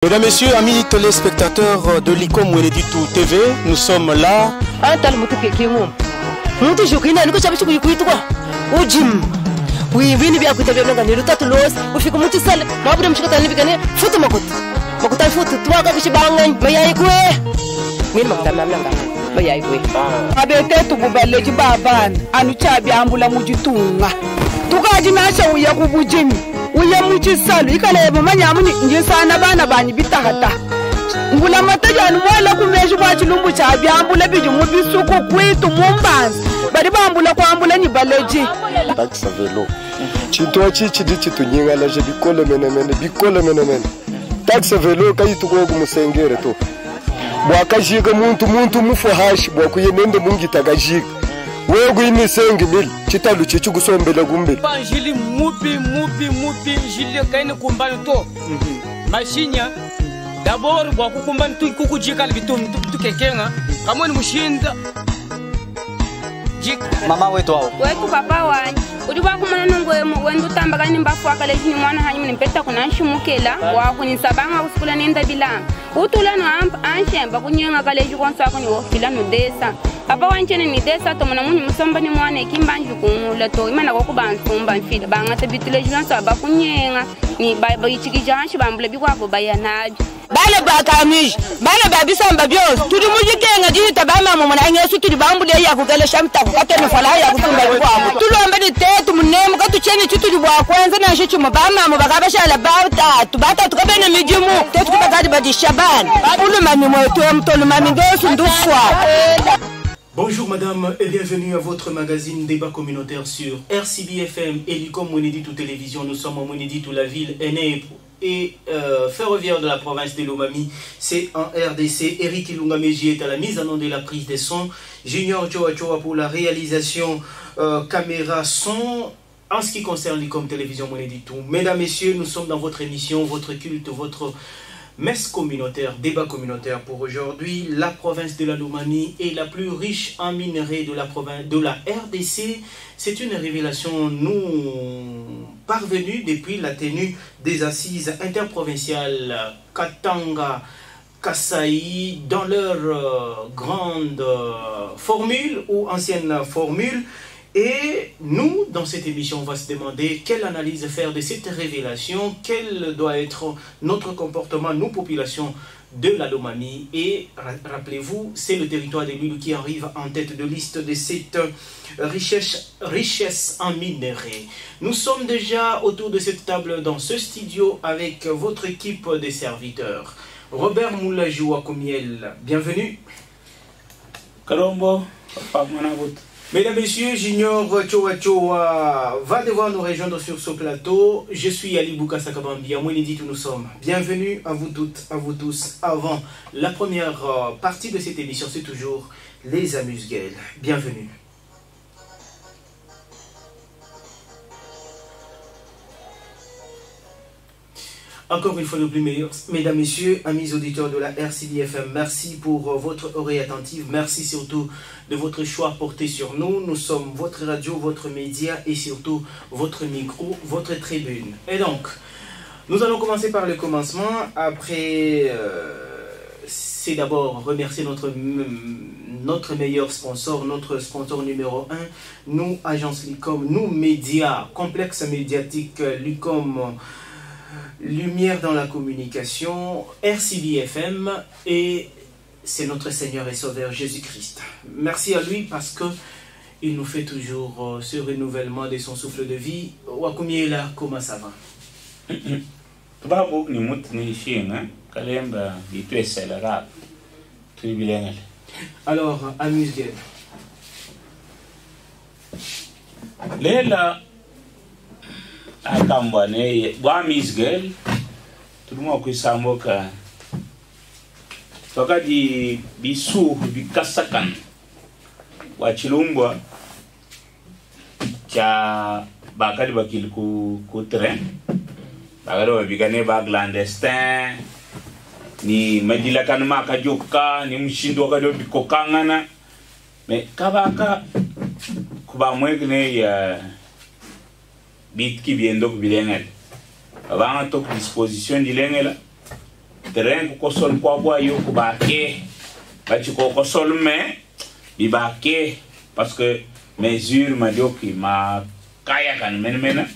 Mesdames, Messieurs, amis téléspectateurs de l'ICOM Weneditu TV, nous sommes là. Uya muchisalu ikale mumanya njisana bana bani bitahata ngula mataja nwala kumeshi kwa chilumbu cha byambula biju mubisuku kwitu mumbanzi bari bambula kwambula ni baleji taxi velo chinto chichi dichitunyinga la je bikole menemene taxi velo kayitu ko kumusengere to bwakajiga muntu mufu hashi bwakuyenende mungita gajiga wego inisenge mili chitalu chichu kusombela kumbele banjili mupi njili kaini kumbani to mashinya d'abord bwa kukumbani tu kukujika bitum tukekenga kamoni mushinda jik mama wetu wao wetu papa wanyi udi bwa kumana nungwe wendu tambaga ni mbafu akale ni mwana hanyi mnimpeta kuna shimukela wa kunisabanga usikula nenda bilanga utula no anshemba kunyenga kale jikonsa kuni wofila no desa papa wanchene ni desa to mona munyu musamba ni mwana kimbanju kunula to imana ko kubansumba mfila banga tabitule jilansa ba kunyenga ni baba yichikijanshi bambule bikwabo bayanabi bale bakamish bale babisamba byose turi mujikenga jihita bama mu mwana ngesu turi bambule ya kugala shamta kukatene fala ya kutumba bikwabo tulombe ni tetu munemu katuchene chituri bwa kwanza na shichu mabama mu bakabashala bata tukabene mijumu tetu kubagadi badi shabani ulumami mwetu mtolumami ngesu ndufwa. Bonjour madame et bienvenue à votre magazine débat communautaire sur RCB FM et l'ICOM Weneditu Télévision. Nous sommes en Weneditu, la ville aînée et ferroviaire de la province de Lomami. C'est en RDC. Eric Ilungameji est à la mise en onde de la prise des sons. Junior Choa pour la réalisation caméra son. En ce qui concerne l'ICOM Télévision Weneditu. Mesdames, Messieurs, nous sommes dans votre émission, votre culte, votre messe communautaire, débat communautaire pour aujourd'hui. La province de la Lomami est la plus riche en minerais de la province de la RDC. C'est une révélation nous parvenue depuis la tenue des assises interprovinciales Katanga Kasaï dans leur grande formule ou ancienne formule. Et nous, dans cette émission, on va se demander quelle analyse faire de cette révélation, quel doit être notre comportement, nous, population de la Lomami. Et rappelez-vous, c'est le territoire de l'île qui arrive en tête de liste de cette richesse en minerais. Nous sommes déjà autour de cette table dans ce studio avec votre équipe de serviteurs. Robert Moulajoua Komiel, bienvenue. Karombo, Papa Manavut. Mesdames, Messieurs, Junior Choa va devoir nous rejoindre sur ce plateau. Je suis Ali Bouka Sakabambi, à Weneditu nous sommes. Bienvenue à vous toutes, à vous tous. Avant la première partie de cette émission, c'est toujours les amuse-gueules. Bienvenue. Encore une fois de plus, mesdames, messieurs, amis auditeurs de la RCB FM, merci pour votre oreille attentive. Merci surtout de votre choix porté sur nous. Nous sommes votre radio, votre média et surtout votre micro, votre tribune. Et donc, nous allons commencer par le commencement. Après, c'est d'abord remercier notre meilleur sponsor, notre sponsor numéro 1, nous, Agence l'ICOM, nous, médias, complexe médiatique, l'ICOM, Lumière dans la communication, RCB FM, et c'est notre Seigneur et Sauveur Jésus-Christ. Merci à lui parce que il nous fait toujours ce renouvellement de son souffle de vie. Wakumiela, comment ça va? Alors, amuse-gueule. Léla akambane wa misgel tumo ko samoka toka di bisu bikasakan wa chilumbwa cha bakari bakil ku tren bagaro bigane ba clandestin ni madila kan maka joka ni mshindo ka do bikokangana me kabaka kuba mwegne ya bit qui vient donc bilengel avant tok disposition di lengela terrain ko sol ko boy yo ko ba ke ba ci ko sol mais bi ba ke parce que mesure ma joki ma kaya kan men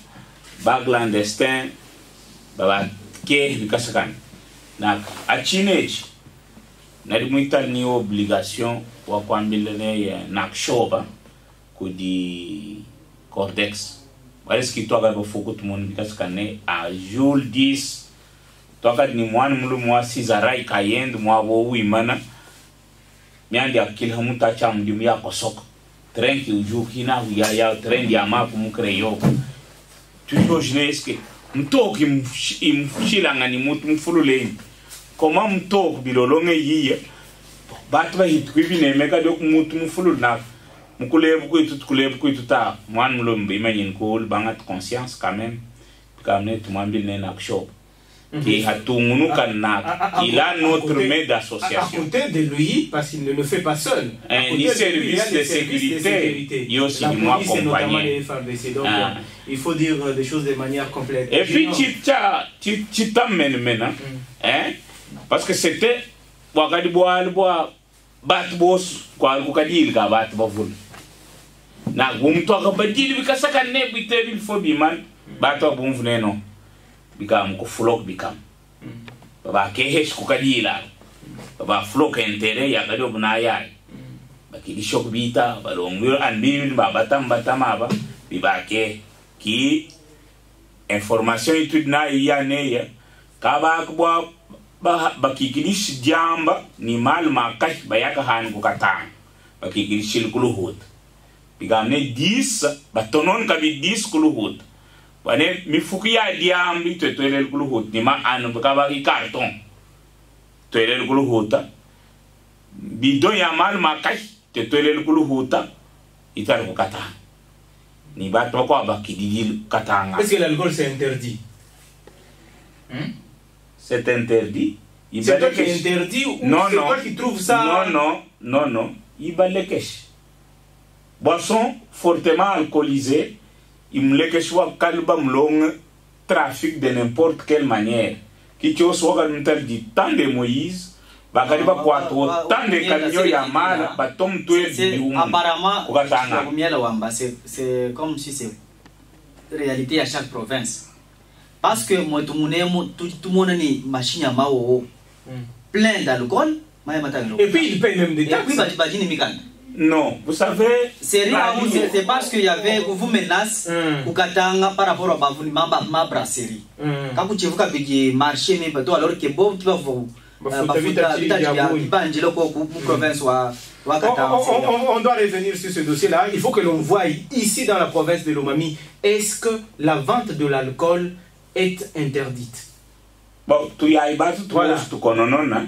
ba clandestin ba ke bi kasakan na a chineji na di muital ni obligation wa kwambilene na kshoba ko di cordex parce que toi ga foko tout monde bi kasakan a jour 10 toka ni mwana mulu mwa sizarai kayend mwa wo wimana miandi akil hamuta cham dim ya kosok trenki ujuki na ya trendi ya mapu mukreyo toujours jeunesse que mtoki mshilanga ni mutu mfulule koma mtoki bilolonge yiye batu ba hit kwibine meka dok mutu mfulule na mukulebu kwitu ta mwana mulu mbimanyin koul bangat conscience quand même kamne tumambil ne nak shop qui a tout il a notre main d'association. À côté de lui, parce qu'il ne le fait pas seul. Un service de sécurité, il y a aussi moi accompagné. Donc, il faut dire des choses de manière complète. Et puis, tu t'amènes maintenant, parce que c'était, wakadi bois, bat boss, quoi, wakadi il bat bavul. Na gumto akabadili bikasaka ne bitebil fobiman, bato bumvune no. Bikam ko flok bikam baba ke hes ko kadila baba flok entere ya kado buna ya baki di shok bita balong wir an bil baba tama ba bibake ki information étude na ya ne ya ka ba ko baki gilis jamba ni mal ma kai ba ya ka han ko katan baki gilis kuluhut bigam ne 10 batonon ka bi 10 kuluhut wane mifukia diambi toelel kuluhut ni ma anu bakaba ki carton toelel kuluhuta bidon ya mal makai toelel kuluhuta itar ko kata ni ba to ko abaki digil katanga. Est-ce que l'alcool c'est interdit? C'est interdit. C'est toi qui est interdit ou c'est toi qui trouve ça? Non, il va le cacher. Boisson fortement alcoolisée. Il me l'a que soit calbam long trafic de n'importe quelle manière. Qui tu soit dit tant de Moïse, bakariba quoi tant de camions yamar, batom tué. Apparemment, c'est comme si c'est réalité à chaque province. Parce que moi tout le monde ni machine à mao plein d'alcool, et puis il paye même des taxes. Non, vous savez, c'est parce qu'il y avait vous menace ou katanga par rapport à ma brasserie. Quand vous avez fait marché mais pas alors que bon tu vas vous on doit revenir sur ce dossier-là. Il faut que l'on voie ici dans la province de Lomami, est-ce que la vente de l'alcool est interdite? Bon, tu y as battu tout ce qu'on en a.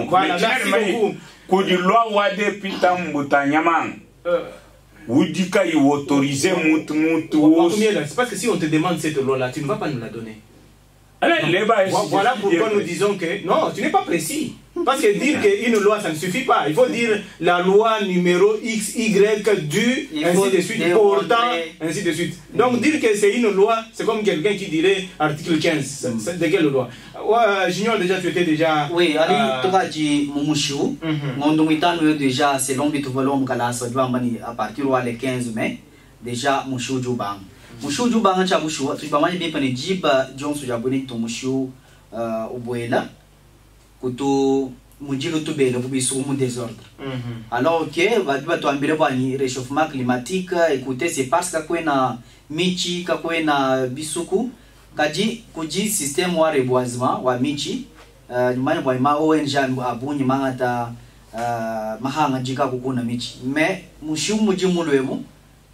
Voilà, merci beaucoup. Kodi loi wade pita mbuta nyamang. Wudika y autoriser c'est parce que si on te demande cette loi-là, tu ne vas pas nous la donner. Voilà pourquoi nous disons que non, tu n'es pas précis. Parce que dire qu'une loi, ça ne suffit pas. Il faut dire la loi numéro X, Y, du, ainsi de suite, pourtant, ainsi de suite. Donc dire que c'est une loi, c'est comme quelqu'un qui dirait article 15. C'est de quelle loi? Junior, déjà, tu étais déjà... Oui, tu as dit Moumouchou. Mon déjà, c'est long, à partir du 15 mai, déjà, Mouchou Djoubang. Mouchou Djoubang, tu as Mouchou, tu vas m'en dire que Djib, John Soujaboni, ton Mouchou, au Boéla. Kutu mujilo tubele kubisu mu désordre. Alors que va to ambire bani réchauffement climatique, écoutez, c'est parce que kwena michi ka kwena bisuku kaji kuji système wa reboisement wa michi nyumani bwa ma ONG abunyi mangata mahanga jika kukuna michi mais mushu muji mulwemu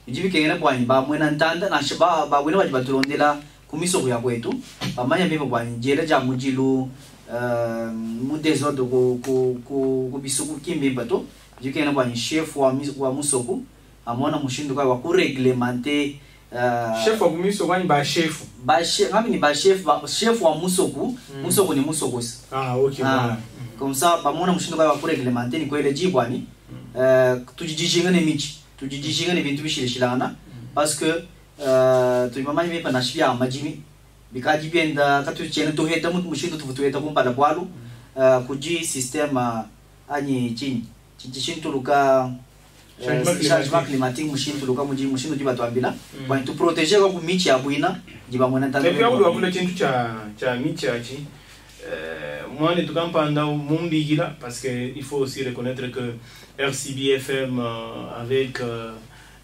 jibi kengena bwani ba mwena ntanda na shaba ba wena bajibatulondela kumiso ya kwetu bamanya bebe bwani jela ja mujilu mu désordre ko bisuku kimbe bato jikena bwani chef wa musoku amona mushindu kwa ku réglementer chef wa musoku ni ba chef ngami ni ba chef wa musoku musoku ni musoku. Ah OK. Comme ça bamona mushindu kwa ku réglementer ni kwele jibwani tujijinga ne michi tujijinga ne bintu bishilishilana parce que tuimamani mepa na shia majimi bikaji bienda katu chene to heta mushindu tuvutueta kumpala bwalu kuji système ani chini tuluka changement climatique mushin tuluka mushin diba twambila kwa tu protéger kwa michi abuina diba mwana tanga. Et puis abu akula chintu cha michi achi. Moi en tout cas pendant mumbi gila parce que il faut aussi reconnaître que RCB FM avec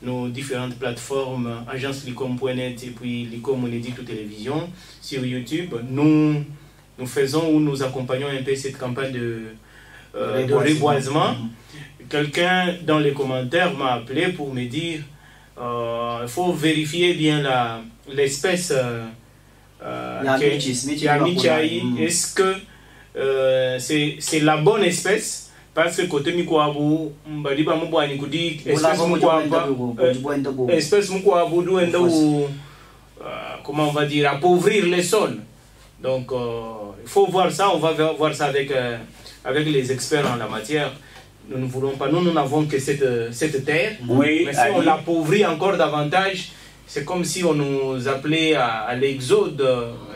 nos différentes plateformes, agence Licom.net et puis Licom on dit tout télévision sur YouTube, nous faisons ou nous accompagnons un peu cette campagne de reboisement. Quelqu'un dans les commentaires m'a appelé pour me dire il faut vérifier bien l'espèce est-ce que c'est la bonne espèce. Parce que côté Mikwabu, Mbadiba Mubwani Kudi, espèce Mukwabu, comment on va dire, appauvrir les sols. Donc, il faut voir ça, on va voir ça avec les experts en la matière. Nous ne voulons pas, nous n'avons que cette terre. Oui, mais si on l'appauvrit encore davantage, c'est comme si on nous appelait à l'exode,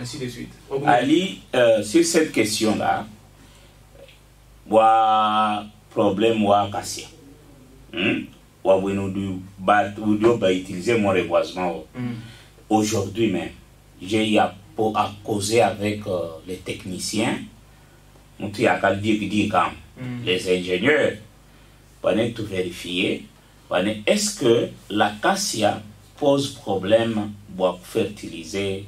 ainsi de suite. Ali, sur cette question-là, wa problème wa kassia wa bueno du utiliser mon reboisement aujourd'hui même j'ai à causer avec les techniciens les ingénieurs pour tout vérifier est-ce que la cassia pose problème pour fertiliser.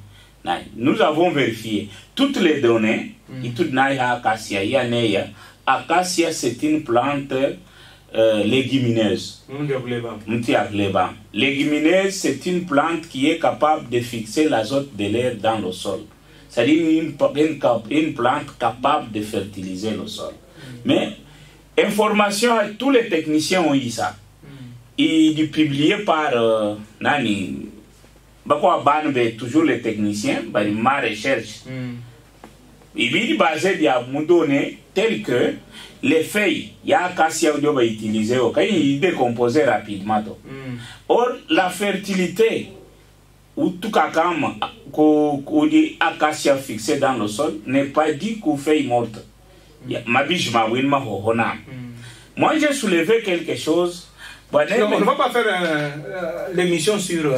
Nous avons vérifié toutes les données et toute cassia Acacia, c'est une plante légumineuse. Légumineuse, c'est une plante qui est capable de fixer l'azote de l'air dans le sol. C'est-à-dire une plante capable de fertiliser le sol. Mais, information, tous les techniciens ont eu ça. Et publié par Nani. Toujours les techniciens, ma recherche. Il est basé à mon donné tel que les feuilles, il y a acacia qui va utiliser, il décompose rapidement. Or, la fertilité, ou tout cas comme dit acacia fixé dans le sol, n'est pas dit qu'aux feuilles mortes. Moi, j'ai soulevé quelque chose. On ne va pas faire l'émission sur.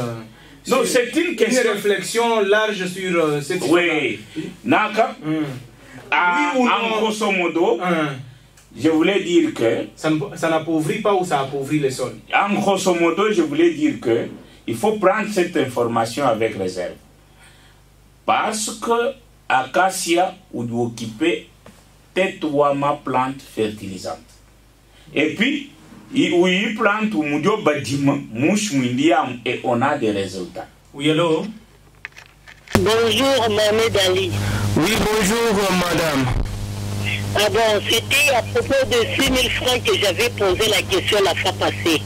Non, c'est une question. Une réflexion large sur cette question. Oui. Naka. En grosso modo, je voulais dire que. Ça n'appauvrit pas ou ça appauvrit les sols? En grosso modo, je voulais dire que il faut prendre cette information avec réserve. Parce que acacia ou doit occuper tête ou ma plante fertilisante. Et puis, il plante ou moudio badima, mouche mouindiam et on a des résultats. Oui, allô? Bonjour, Mohamed Ali. Oui, bonjour, madame. Ah bon, c'était à propos de 6 000 francs que j'avais posé la question la fois passée.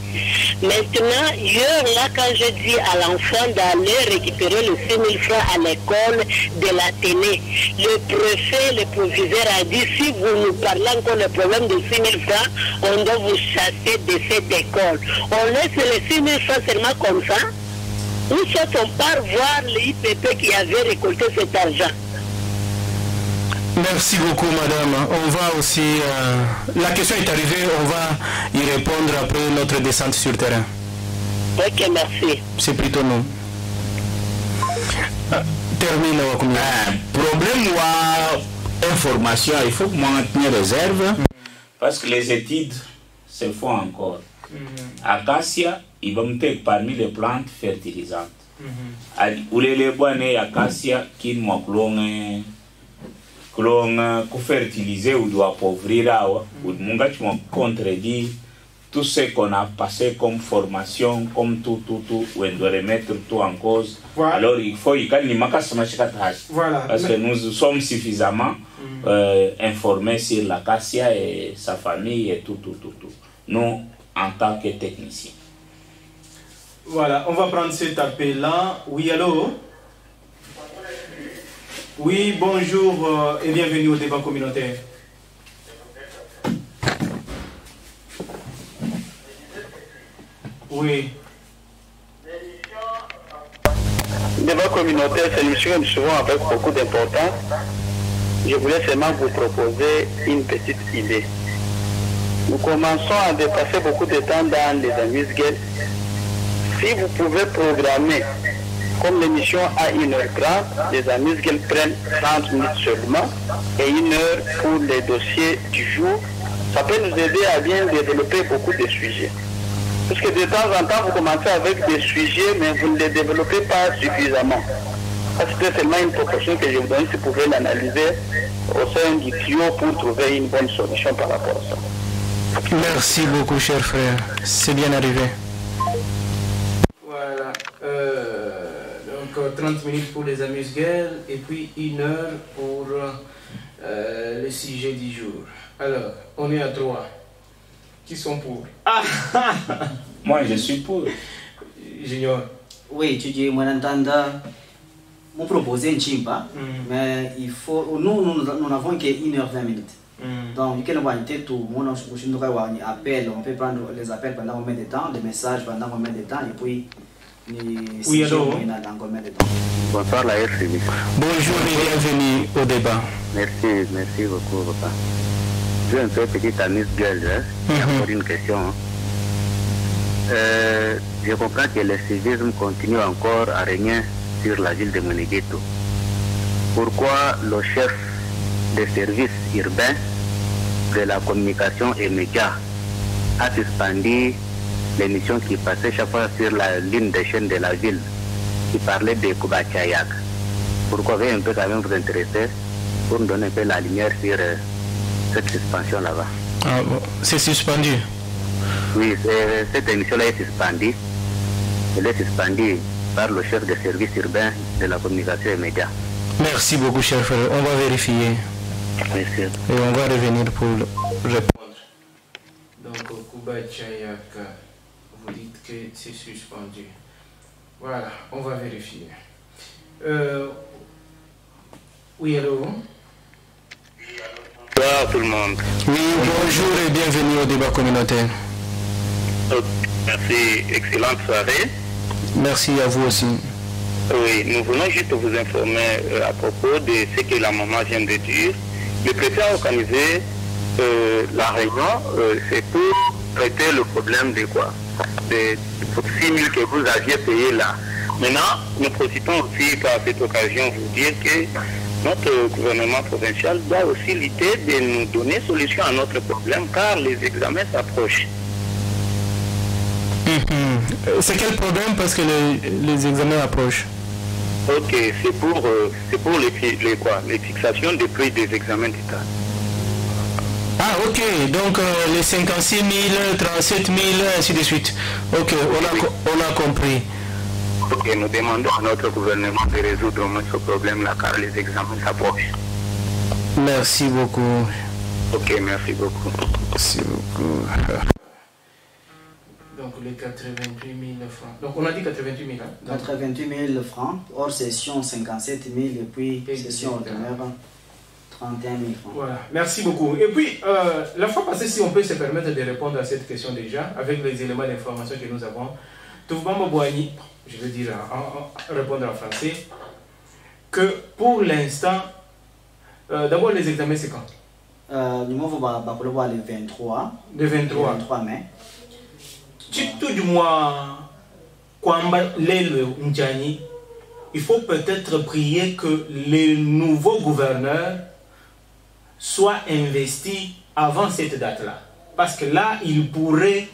Maintenant, hier, là, quand je dis à l'enfant d'aller récupérer les 6 000 francs à l'école de la télé, le préfet, le proviseur a dit, si vous nous parlez encore le problème de 6 000 francs, on doit vous chasser de cette école. On laisse les 6 000 francs seulement comme ça, ou soit on part voir l'IPP qui avait récolté cet argent. Merci beaucoup, madame. On va aussi... la question est arrivée, on va y répondre après notre descente sur terrain. Ok, merci. C'est plutôt nous. Termine. Problème ou information, il faut maintenir réserve parce que les études se font encore. Acacia, il va me faire parmi les plantes fertilisantes. Ou les bonnes acacia qui m'ont qu'on fertiliser ou doit appauvrir ou de contredire tout ce qu'on a passé comme formation, comme tout, où on doit remettre tout en cause. Voilà. Alors il faut voilà. Parce que nous sommes suffisamment informés sur l'acacia et sa famille et tout. Nous, en tant que techniciens. Voilà, on va prendre cet appel-là. Oui, allô? Oui, bonjour et bienvenue au débat communautaire. Oui. Le débat communautaire, c'est une mission souvent avec beaucoup d'importance. je voulais seulement vous proposer une petite idée. Nous commençons à dépasser beaucoup de temps dans les amuse-gueules. Si vous pouvez programmer, comme l'émission a 1h30, les amuse-gueules prennent 30 minutes seulement et 1 heure pour les dossiers du jour, ça peut nous aider à bien développer beaucoup de sujets. Parce que de temps en temps, vous commencez avec des sujets, mais vous ne les développez pas suffisamment. C'était seulement une proposition que je vous donne, si vous pouvez l'analyser au sein du trio pour trouver une bonne solution par rapport à ça. Merci beaucoup, cher frère. C'est bien arrivé. Voilà. Donc, 30 minutes pour les amuse-gueules et puis 1 heure pour le sujet du jour. Alors, on est à 3. Qui sont pour? Ah Moi, je suis pour. Junior. Oui, tu dis, moi, vous proposez un chimpa, mais il faut. Nous n'avons que 1h20 minutes. Donc, il y a tout le monde appelle, on peut prendre les appels pendant combien de temps, les messages pendant combien de temps, et puis. Oui, allô? Bonsoir, la RCB. Bonjour et bienvenue au débat. Merci beaucoup, papa. J'ai un peu petite amuse-gueule, encore une question. Je comprends que le civisme continue encore à régner sur la ville de Moniguito. Pourquoi le chef des services urbains de la communication et médias a suspendu l'émission qui passait chaque fois sur la ligne de chaîne de la ville qui parlait de Kubachayak? Pourquoi vous un peu quand même vous intéresser pour nous donner un peu la lumière sur cette suspension là-bas? Ah bon, c'est suspendu? Oui, cette émission-là est suspendue. Elle est suspendue par le chef de service urbain de la communication et médias. Merci beaucoup, cher frère. On va vérifier. Merci. Et on va revenir pour répondre. Donc, Kubachayak, vous dites que c'est suspendu. Voilà, on va vérifier. Oui, allô? Bonsoir tout le monde. Oui, bonjour et bienvenue au débat communautaire. Merci, excellente soirée. Merci à vous aussi. Oui, nous voulons juste vous informer à propos de ce que la maman vient de dire. Le préfet a organisé la réunion, c'est pour traiter le problème de quoi? De 6 000 que vous aviez payé là. Maintenant, nous profitons aussi par cette occasion vous dire que notre gouvernement provincial doit aussi l'idée de nous donner solution à notre problème car les examens s'approchent. C'est quel problème parce que les examens approchent? Ok, c'est pour les fixations des prix des examens d'État. Ah ok, donc les 56 000, 37 000, ainsi de suite. Ok, on a compris. Ok, nous demandons à notre gouvernement de résoudre au moins ce problème-là car les examens s'approchent. Merci beaucoup. Ok, merci beaucoup. Merci beaucoup. Donc les 88 000 francs. Donc on a dit 88 000. Hein? 88 000 francs, hors session 57 000 et puis session ordinaire 31 000 francs. Voilà, merci beaucoup. Et puis la fois passée, si on peut se permettre de répondre à cette question déjà, avec les éléments d'information que nous avons, Toufbamba Boigny, je veux dire répondre en français, que pour l'instant, d'abord les examens c'est quand? Nous allons voir le 23. Le 23 mai. Tout du mois, il faut peut-être prier que les nouveaux gouverneurs soient investis avant cette date-là. Parce que là, ils pourraient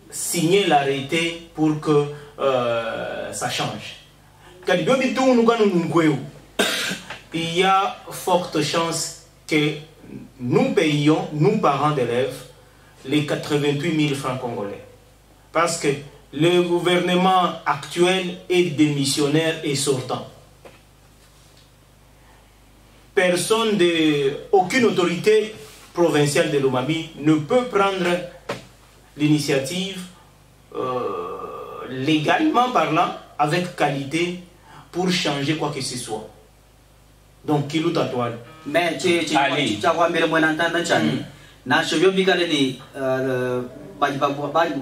signer l'arrêté pour que ça change. Il y a forte chance que nous payions, nous parents d'élèves, les 88 000 francs congolais. Parce que le gouvernement actuel est démissionnaire et sortant. Aucune autorité provinciale de l'Omami ne peut prendre l'initiative légalement parlant, avec qualité, pour changer quoi que ce soit. Donc, qui loue ta toile? Mais tu as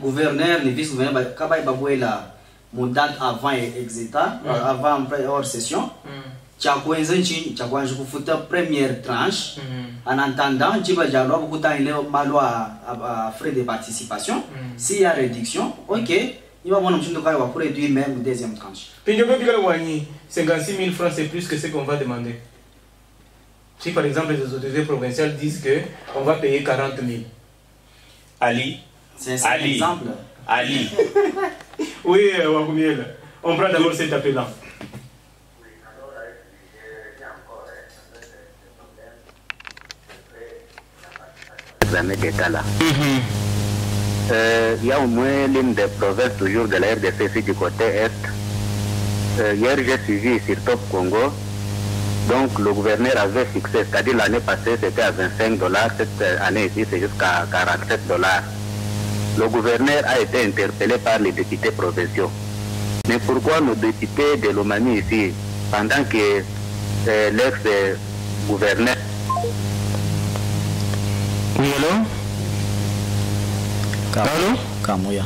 gouverneur, le vice-gouverneur, quand il y a la date avant exéta, avant hors session, chakwenza nchi chakwanza kufuta première tranche en attendant tu vas jalwa kukuta ile malo à frais de participation s'il y a réduction OK il va voir mchindo kale wa réduire même deuxième tranche Pinjo bika wani 56 000 francs c'est plus que ce qu'on va demander. Si par exemple les autorités provinciales disent que on va payer 40 000. Ali, c'est un exemple. Ali. Oui, Wakumiela. On prend d'abord cet appelant. D'État là. Il y a au moins l'une des provinces toujours de la RDC du côté Est. Hier j'ai suivi sur Top Congo. Donc le gouverneur avait fixé, c'est-à-dire l'année passée c'était à $25, cette année ici c'est jusqu'à $47. Le gouverneur a été interpellé par les députés provinciaux. Mais pourquoi nos députés de l'Omani ici, pendant que l'ex-gouverneur... Oui, allô? Allô? Kamouya.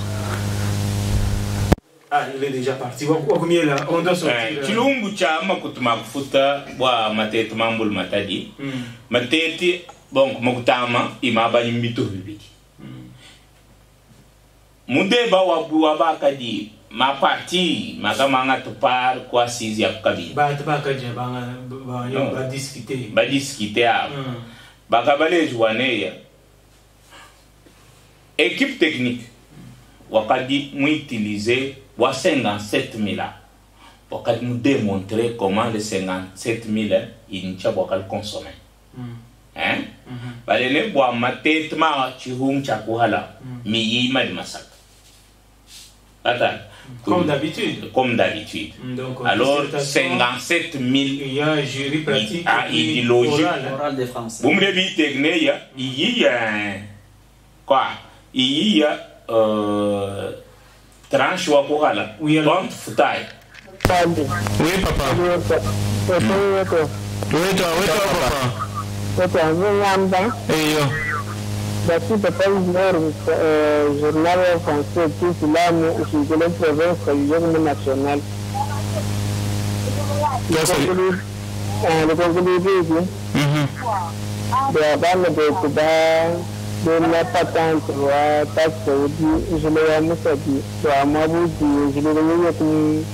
Ah, il est déjà parti. On doit sortir. Chilumbu chama kutumakufuta wa matete mambul matadi. Matete bon mukutama imaba nyimito bibiki. Mudeba wa bakadi ma parti makamanga topar kwa sizi ya kabi. Ba tabakaje ba discuter. Ba discuter. Bakabale jouaneya. Équipe technique wakadi mu utiliser wa 57 000 wakadi mu démontrer comment les 57 000 incha wakal consommer hein balene bwa matete ma chihum cha kuhala mi yima di masaka ata comme d'habitude donc alors 57 000 il y a jury pratique et idéologie oral de français bumre bi technique ya yi quoi il y a tranche wa kuhala donc futai oui papa journal français qui là sur la province nationale le Congo de la patente wa taxe je l'ai annoncé wa mabuji je l'ai eu comme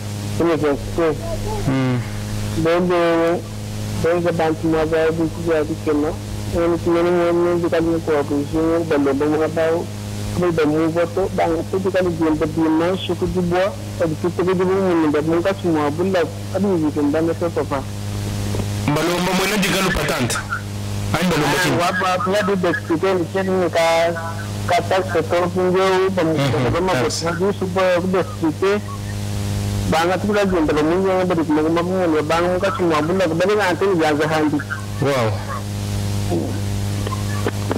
université donc banque moi va dire que non on nous dit que ko ko je dans le bon rapport mais de mon vote dans tout cas le bien de dimanche que du bois et tout ce que du monde de mon cas moi bulla abi que dans le papa balomba mona dikalu patente wapa pia discuter ni ka taxe pour punjo comme ko supo discuter banga tu la gente lo munyo ngaba dik mo mo banga ka cuma bulla ko bali ngante ya za handi wow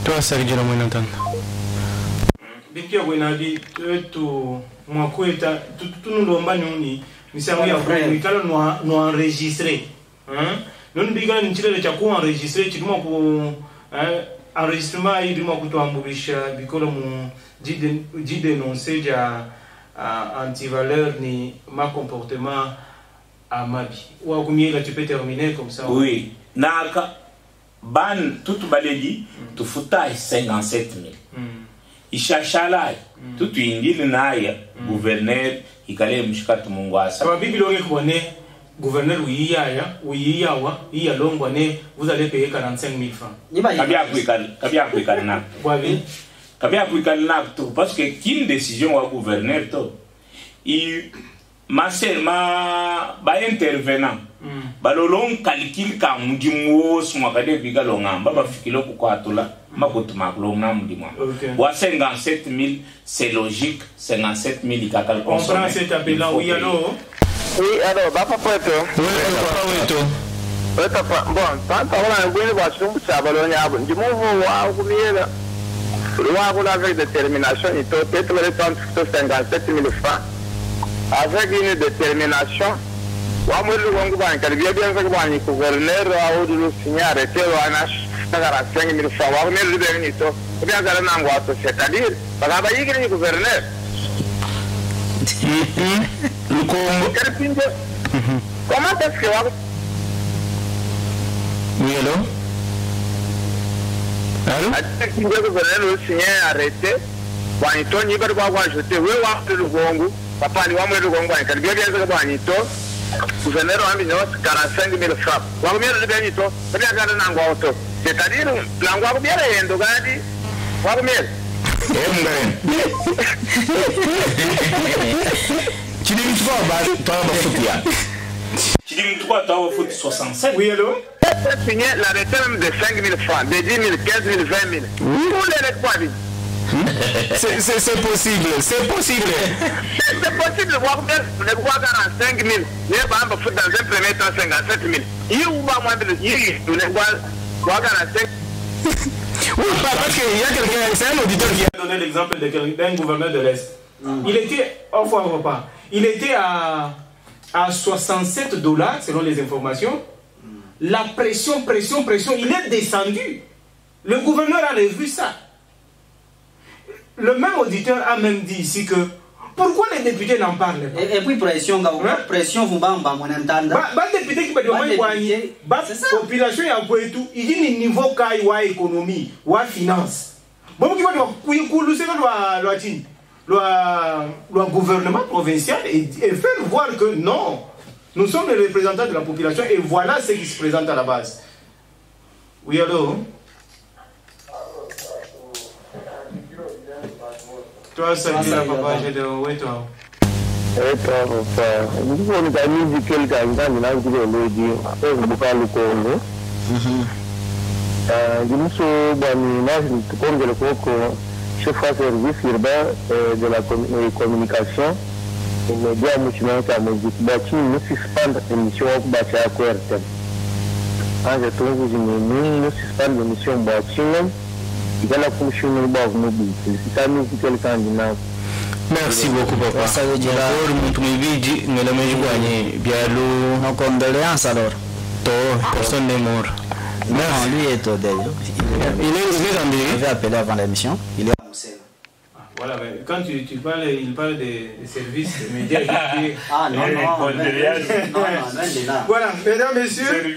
to asajira mo nantan bipia bwena bi tu mwakweta tunulomba nuni misango ya frère no enregistrer hein non biga nchile cha ku enregistrer chikuma ku enregistrement idimo kutuambulisha bikolo mu dénoncer ja anti-valeur ni ma comportement à ma vie. Ou à combien tu peux terminer comme ça? Oui. Naka ban tout baledi tu futai 57 000. Ishashalai tout ingili naya gouverneur ikale mshikatu mungwasa. Kwa bibi longe kubone gouverneur uyiyawa iya longwa ne vous allez payer 45 000 francs. Kabia kuikali na. Kabia kuikali na tout parce que kin décision wa gouverneur to il ma intervenant balolong calcul ka mudimo suma kade biga longa ba fikilo ko atola makotuma longa mudimo wa 57 000 c'est logique 57 000 ikakal on prend cet appel là oui allô oui alors ba papa to oui papa bon tant on a ngwe ba chumbu cha balonya abo ndimo wa kumiela avec détermination, il peut être le 57 000 francs. Avec une détermination, le gouverneur a dû signer arrêter le 45 000 francs. C'est-à-dire, le gouverneur. Comment est-ce que Oui, allô? Allô? Le gouverneur signé arrêté. Wanito ni bado kwa jeté we wa le Lugongo. Papa ni wa mu Lugongo en kalbia bien que Wanito. Gouverneur a mis 45 000 francs. Wa mu le Benito, bali agana na ngwa auto. C'est-à-dire la ngwa ko bien yendo gadi. Wa mu Tu dis une fois, toi, tu dis une fois, toi, foot 65. Oui, allô? Signé l'arrêté même de 5 000 francs, de 10 000, 15 000, 20 000. Pour les quoi? C'est possible, c'est possible. C'est possible, voir bien, les voix 45 000, les bambes foot dans un premier temps 57 000. Il ou pas moins de les voix 45 000. Oui, parce qu'il y a quelqu'un, c'est un auditeur qui a donné l'exemple d'un gouverneur de l'Est. Il était, enfin, repas, il était à $67 selon les informations. La pression, il est descendu. Le gouverneur a revu ça. Le même auditeur a même dit ici que pourquoi les députés n'en parlent pas? Et puis pression, vous m'en entendre. Député qui peut demander la population et après tout, il dit niveau caille ou économie ou finance. Bon, qui va dire le gouvernement provincial et faire voir que non, nous sommes les représentants de la population et voilà ce qui se présente à la base. Oui, allô? Toi, ça dit là, papa, j'ai de... Oui, toi. Oui, toi, papa. Nous avons dit quelqu'un qui a dit que le dit, après, vous parlez le Congo. Nous sommes, comme je le crois, chef de service urbain de la communication, et les médias musulmans qui ont dit, nous suspendons l'émission de Batia à QRTM. Je trouve que nous suspendons l'émission de Batia. Merci beaucoup, papa. Ça veut dire nos condoléances alors. Personne n'est mort. Non, lui est au deuil. Il avait appelé avant l'émission. Il est à Moussel. Voilà, mais quand tu parles, il parle des services médias. Ah non, voilà, mesdames, messieurs,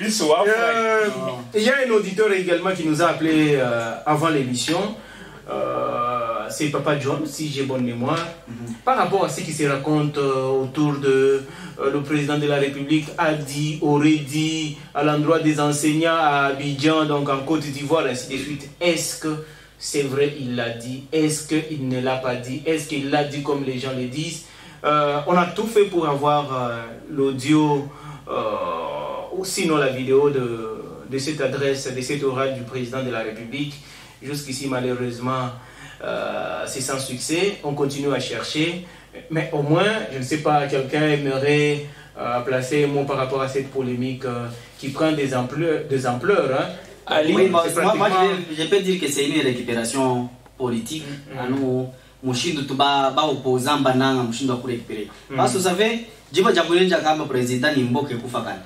il y a un auditeur également qui nous a appelé avant l'émission. C'est Papa John, si j'ai bonne mémoire. Par rapport à ce qui se raconte autour de le président de la République aurait dit à l'endroit des enseignants à Abidjan, donc en Côte d'Ivoire, ainsi de suite. Est-ce que c'est vrai, il l'a dit? Est-ce qu'il ne l'a pas dit? Est-ce qu'il l'a dit comme les gens le disent? On a tout fait pour avoir l'audio, ou sinon la vidéo de cette adresse, de cet oral du président de la République. Jusqu'ici, malheureusement, c'est sans succès. On continue à chercher. Mais au moins, je ne sais pas, quelqu'un aimerait placer un mot par rapport à cette polémique qui prend des ampleurs. Hein. Ali, oui, moi, je peux dire que c'est une récupération politique. Nous, Mushindo tuba opposant bananga Mushindo ku récupérer. Parce que vous savez, jiba jabulenja kama président ni mboke kufakana.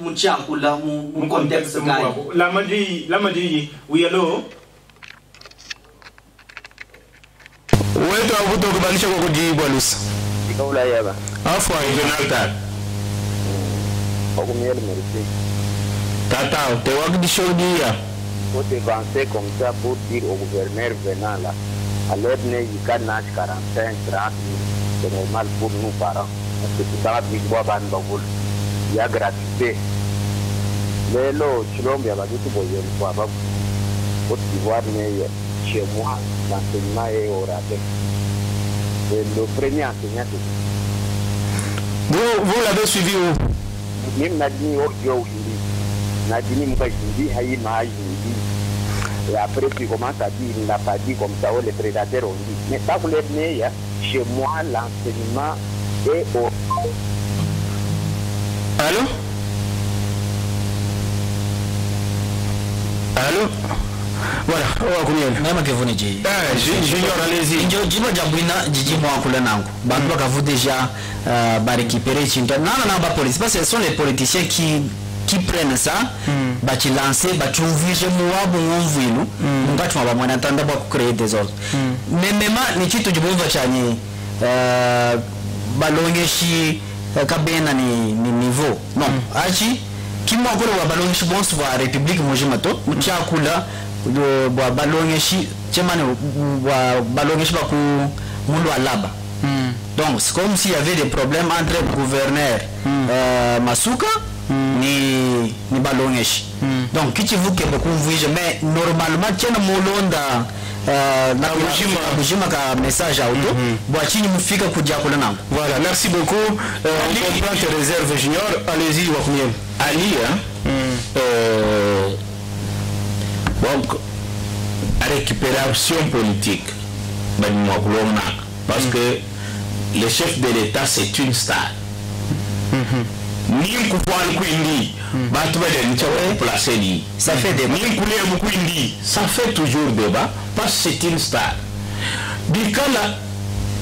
Mucha kula mu contexte gani. La madi, oui allô. Ouais, toi vous donc banisha ko kujibu alusa. Ikaula yaba. Afwa Jonathan. Okumiyele merci. Tata, tu vois que du chaudier. Faut avancer comme ça pour dire au gouverneur venant là. À l'aide il y a 45, 30 c'est normal pour nous parents. Parce que tout ça, il y a gratuité. Mais là, tu l'as bien dit tout le monde. Côte d'Ivoire, chez moi, l'enseignement est au rabais. Le premier enseignant, c'est vous l'avez suivi où? Même Nadine Audio, Nadine Moukaïdi, Haïm Haïdi. Et après, tu commences à dire, il n'a pas dit comme ça, les prédateurs ont dit. Mais ça, vous l'avez dit, chez moi, l'enseignement est au... Allô? Allô? Voilà, on va courir. Même que vous ne dites. Junior, allez-y. Je Jabouina, Didi Mouakoulenango. Bandoka, vous déjà récupéré Chinton. Non, pas police. Parce que ce sont les politiciens qui prennent ça, qui lancent, qui ouvrent moi, bon, on va créer des ordres. Mais même, les titres du bon vachani, balongeshi, kabena ni niveau. Non, achi. kimwa kule wa balongeshi bonse wa République Mojimato uchakula wa balongeshi chemane wa balongeshi ba ku mulu alaba. Donc c'est comme s'il y avait des problèmes entre le gouverneur Masuka ni balongeshi. Donc qui tu veux que beaucoup voyez mais normalement tiens molonda na kujima ka message audio boachini mufika kuja kula nangu. Voilà, merci beaucoup. On comprend tes réserves junior. Allez-y Wakumien. Ali donc récupération politique parce que le chef de l'État c'est une star. Ça fait débat. Ça fait toujours débat parce que c'est une star. Bikala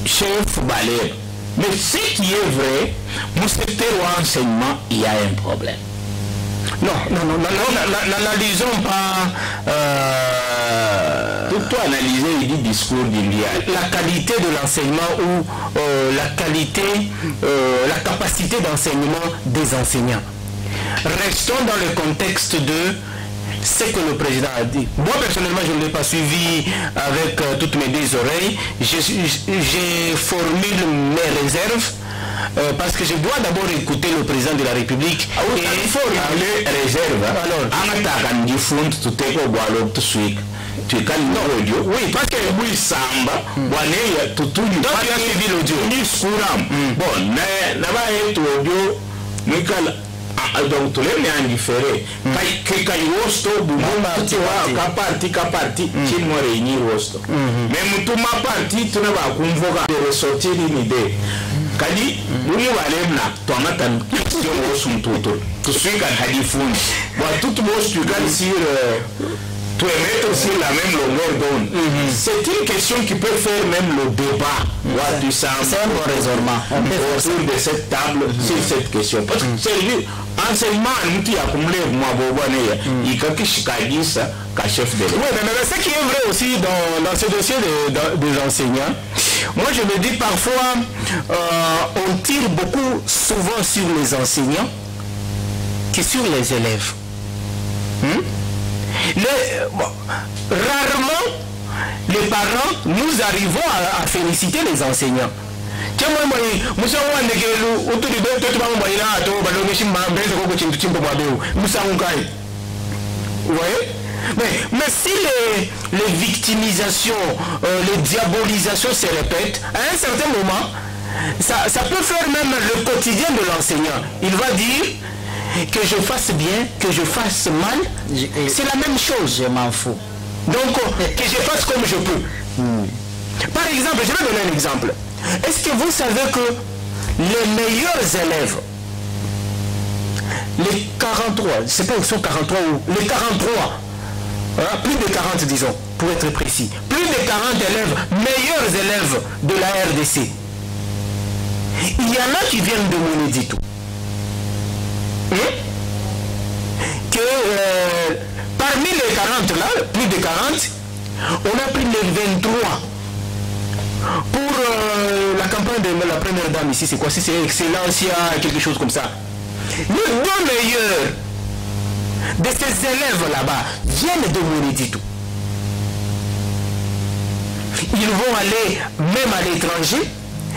chef balai. Mais ce qui est vrai, mon secteur renseignement, il y a un problème. Non, n'analysons pas. Tout analyser, il dit discours d'India. La qualité de l'enseignement ou la capacité d'enseignement des enseignants. Restons dans le contexte de ce que le président a dit. Moi personnellement je ne l'ai pas suivi avec toutes mes deux oreilles. J'ai formulé mes réserves parce que je dois d'abord écouter le président de la République. Il faut les réserves. Alors, oui, parce que oui, Samba, tu as suivi l'audio. Bon, donc tu l'as indifféré. Quand Wosto, parti, tu m'as réuni Wosto. Mais tu m'as parti, tu n'as pas convoqué de ressortir une idée. Kadi, nous allons là, tu as une question au tout. Tu suis quand tu as dit fond. Tout le monde, tu gagnes sur. Tu es mettre sur la même longueur d'onde. C'est une question qui peut faire même le débat. C'est un bon raisonnement. Autour de cette table sur cette question. Parce que c'est lui, enseignement, nous avons accumulé, il y a quelque chose qui ça, chef de l'État. Oui, mais ce qui est vrai aussi dans ce dossier des enseignants, moi je me dis parfois, on tire beaucoup souvent sur les enseignants que sur les élèves. Rarement les parents nous arrivons à féliciter les enseignants. Mais si les victimisations, les diabolisations se répètent, à un certain moment, ça peut faire même le quotidien de l'enseignant. Il va dire que je fasse bien, que je fasse mal, c'est la même chose. Je m'en fous. Donc, que je fasse comme je peux. Par exemple, je vais donner un exemple. Est-ce que vous savez que les meilleurs élèves, les 43, je ne sais pas où sont 43 ou les 43, plus de 40 disons, pour être précis, plus de 40 élèves, meilleurs élèves de la RDC, il y en a qui viennent de Monédito. Que parmi les 40 là, plus de 40, on a pris les 23 pour la campagne de la première dame ici. C'est quoi? Si c'est Excellencia, quelque chose comme ça. Les deux meilleurs de ces élèves là-bas viennent de Monédito. Ils vont aller même à l'étranger.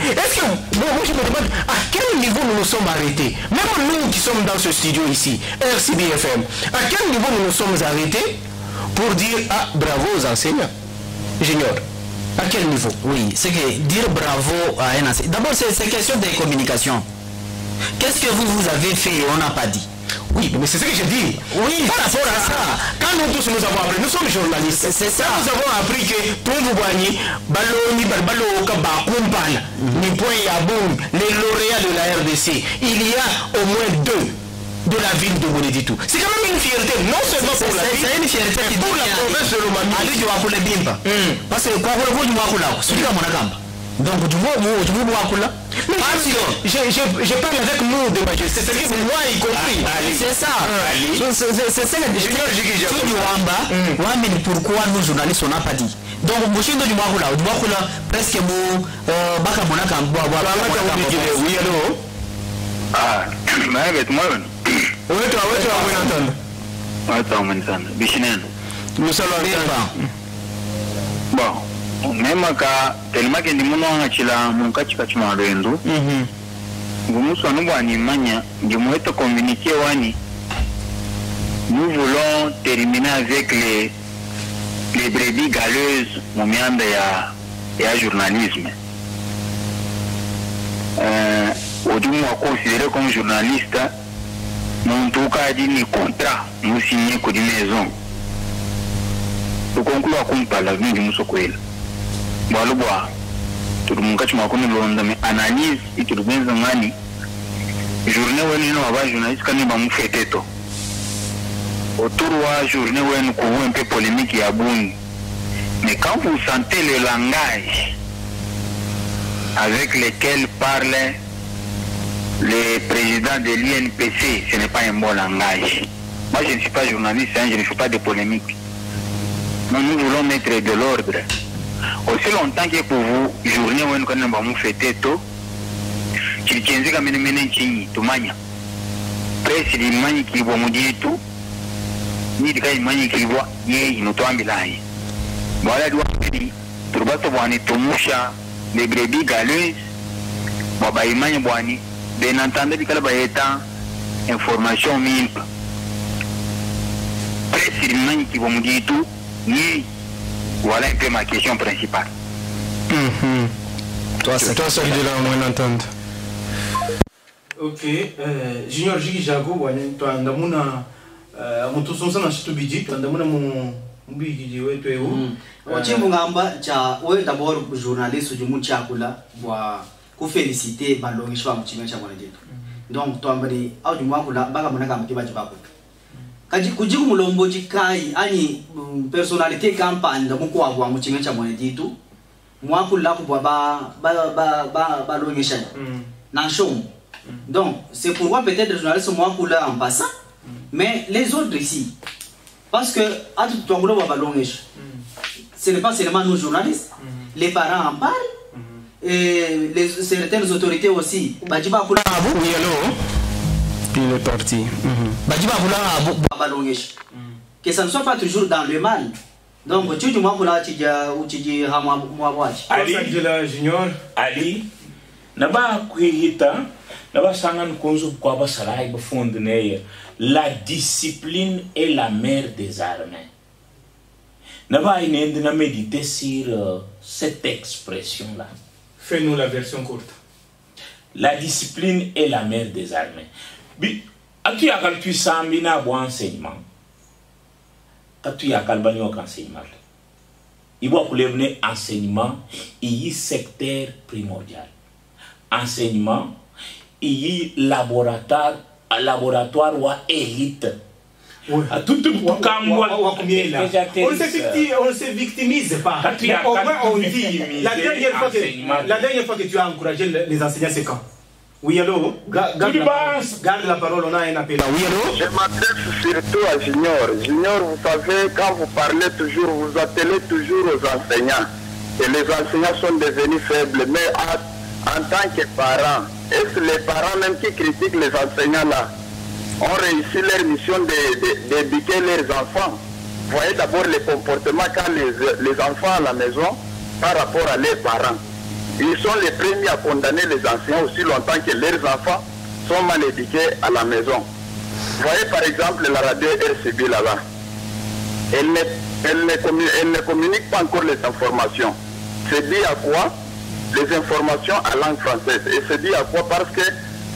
Est-ce que, bon, moi je me demande à quel niveau nous nous sommes arrêtés, même nous qui sommes dans ce studio ici, RCB-FM, à quel niveau nous nous sommes arrêtés pour dire ah bravo aux enseignants? J'ignore. À quel niveau? Oui, c'est que dire bravo à un enseignant. D'abord, c'est question de communication. Qu'est-ce que vous avez fait et on n'a pas dit? Oui, mais c'est ce que je dis. Oui, par rapport à ça, quand nous tous nous avons appris, nous sommes journalistes. C'est ça. Nous avons appris que tout vous voyez, les lauréats de la RDC, il y a au moins 2 de la ville de Monédito. C'est quand même une fierté, non seulement pour la ville, c'est une fierté mais pour la province de Lomami. Parce que quoi donc du moins je parle avec nous de majesté, c'est-à-dire moi y compris. C'est ça. C'est ça que je pourquoi nous journalistes on n'a pas dit. Donc Moshindo du Mwakula presque Baka Monaka. Oui, allô. Ah, mais moi Nous allons bon, même quand tellement que nous avons achila munka chikachuma rendo. Gumuso anubani manya, ngumueto communiquer wani. Nous voulons terminer avec les brebis galeuses, momianda ya journalisme. Aujourd'hui, on considéré comme journaliste, nous tout cas dit ni contrat, nous signé que des maisons. Nous concluons comme par la vie de nous secouer. Bon, le bois, tout le monde qui m'a connu l'onde, mais analyse et tout le bien zamani. Journée où nous avons journaliste quand nous avons fait tout. Autour de la journée où nous avons un peu polémique et abonde. Mais quand vous sentez le langage avec lequel parle le président de l'INPC, ce n'est pas un bon langage. Moi, je ne suis pas journaliste, je ne fais pas de polémique. Mais nous voulons mettre de l'ordre. Aussi longtemps que pour vous, journée où nous avons fait tout, tu tiens à mener tout mania. Presque les manies qui vont me dire tout, ni des manies qui voient, nous sommes là. Voilà, tu vas te voir tout moucha, les brebis galeuses, bien entendu, il y a information mille. Presque les manies qui vont me dire tout, ni voilà un peu ma question principale. Toi, c'est de la moindre entente. Ok, Junior Jigi Jago, toi, ndamuna, mutusonsa na shitubiji, toi, ndamuna mbigi wetu eu. Ochimu ngamba cha we d'abord journaliste du Muchakula wa ku féliciter balongishwa mchimwe cha mwana jetu. Donc toi mbali au du mwakula baka mwanaka mtiba jibako. Kaji kujiku mulombo jikai ani personnalité campagne da muko wa mchimwe cha mwana jetu. Mwakula ku ba balongisha. Na show. Donc c'est pourquoi peut-être journaliste mwakula en passant mais les autres ici parce que à tout ton gros balongisha. Ce n'est pas seulement nos journalistes, les parents en parlent, et certaines autorités aussi. Badjiba Kula Abu, oui, allô? Il est parti. Badjiba Kula Abu, que ça ne soit pas toujours dans le mal. Donc, tu dis moi Kula Tidja ou Tidji Hamouawachi. Ali, Junior, Ali, Naba Kuhita, Naba Sangan Konzo Kwaba Salai Bafondene, la discipline est la mère des armées. N'avons pas méditer sur cette expression-là. Fais-nous la version courte. La discipline est la mère des armées. Quand tu as un bon enseignement, quand tu as un bon enseignement, il faut que enseignement il y a secteur primordial. Enseignement, il y a laboratoire ou élite. Oui. On ne se victimise pas. Au moins on dit. La dernière fois que tu as encouragé les enseignants, c'est quand? Oui, allô? Garde la parole, on a un appel. Oui, allô? Je m'adresse surtout à Junior. Junior, vous savez, quand vous parlez toujours, vous appelez toujours aux enseignants. Et les enseignants sont devenus faibles. Mais en tant que parents, est-ce les parents même qui critiquent les enseignants là ont réussi leur mission d'éduquer leurs enfants? Voyez d'abord les comportements quand les enfants à la maison par rapport à leurs parents. Ils sont les premiers à condamner les enseignants aussi longtemps que leurs enfants sont mal éduqués à la maison. Voyez par exemple la radio RCB là-bas. Elle ne communique pas encore les informations. C'est dit à quoi? Les informations à langue française. Et c'est dit à quoi? Parce que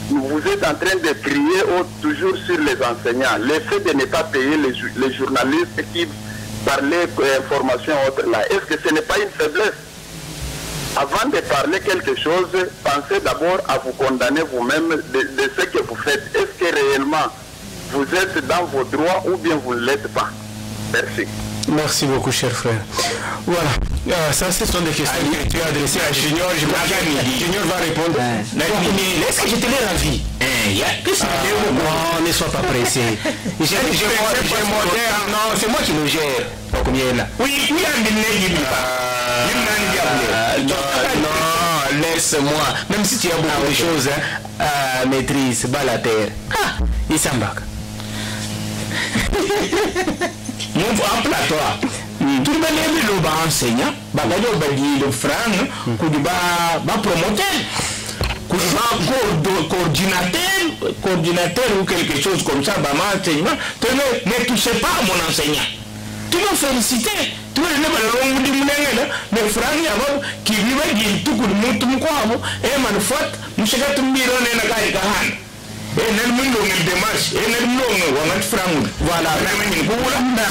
vous êtes en train de crier toujours sur les enseignants. Le fait de ne pas payer les journalistes qui parlaient d'informations autres là, est-ce que ce n'est pas une faiblesse? Avant de parler quelque chose, pensez d'abord à vous condamner vous-même de ce que vous faites. Est-ce que réellement vous êtes dans vos droits ou bien vous ne l'êtes pas? Merci. Merci beaucoup, cher frère. Voilà, ça ce sont des questions que tu as adressées à Junior. Junior va répondre. Est-ce que je te l'ai la vie? Non, ne sois pas pressé. Non, c'est moi qui le gère. Oui, non, laisse-moi. Même si tu as beaucoup de choses, maîtrise, bas la terre. Il s'en bat. En plateau. Tout le monde est enseignant, le franc, promoteur, coordinateur ou quelque chose comme ça, enseignement. Ne touchez pas à mon enseignant. Tu vas féliciter. Tu vas mais franc, qui vit tout le monde, tout le monde, et manufacture, nous sommes tous les gens. Et nous avons une démarche, et nous avons un franc. Voilà,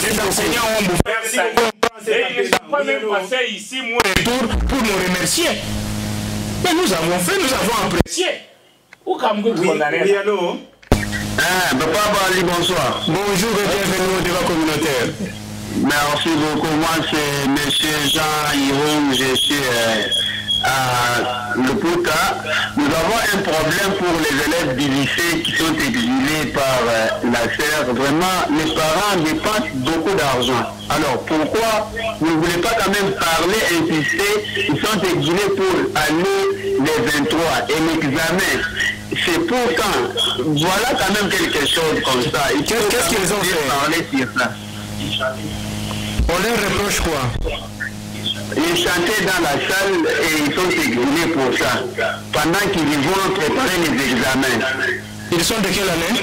les enseignants ont bouffé. Et ils n'ont pas même passé ici, moi, pour nous remercier. Mais nous avons fait, nous avons apprécié. Oui, allô? Papa Bali, bonsoir. Bonjour et bienvenue au débat communautaire. Merci beaucoup. Moi, c'est M. Jean Yvon, je suis à Le Pouta. Nous avons un problème pour les élèves du lycée qui sont exilés par la serre. Vraiment, les parents dépensent beaucoup d'argent. Alors, pourquoi vous ne voulez pas quand même parler, insister? Ils sont exilés pour aller les 23 et l'examen. C'est pour quand? Voilà quand même quelque chose comme ça. Qu'est-ce qu'ils ont fait? Parler sur ça. On leur reproche quoi? Ils chantaient dans la salle et ils sont exilés pour ça. Pendant qu'ils vont préparer les examens. Ils sont de quelle année?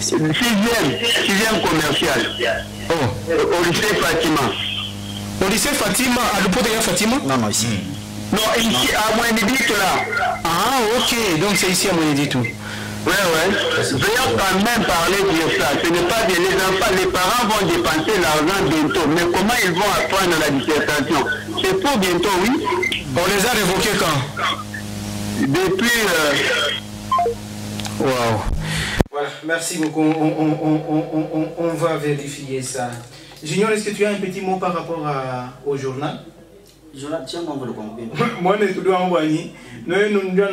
Sixième commercial. Oh. Au lycée Fatima. Au lycée Fatima, à l'Opota Fatima? Non, ici. Non, ici à Moénédite là. Ah, ok, donc c'est ici à Moénédite. Ouais. Veuillez quand même parler de ça. Ce n'est pas bien. Les enfants, les parents vont dépenser l'argent bientôt. Mais comment ils vont apprendre la dissertation? C'est pour bientôt, oui. On les a révoqués quand? Depuis... Wow. Voilà, merci beaucoup. On va vérifier ça. Junior, est-ce que tu as un petit mot par rapport au journal? Tiens, moi, on va le comprendre. Moi, je dois envoyer. Nous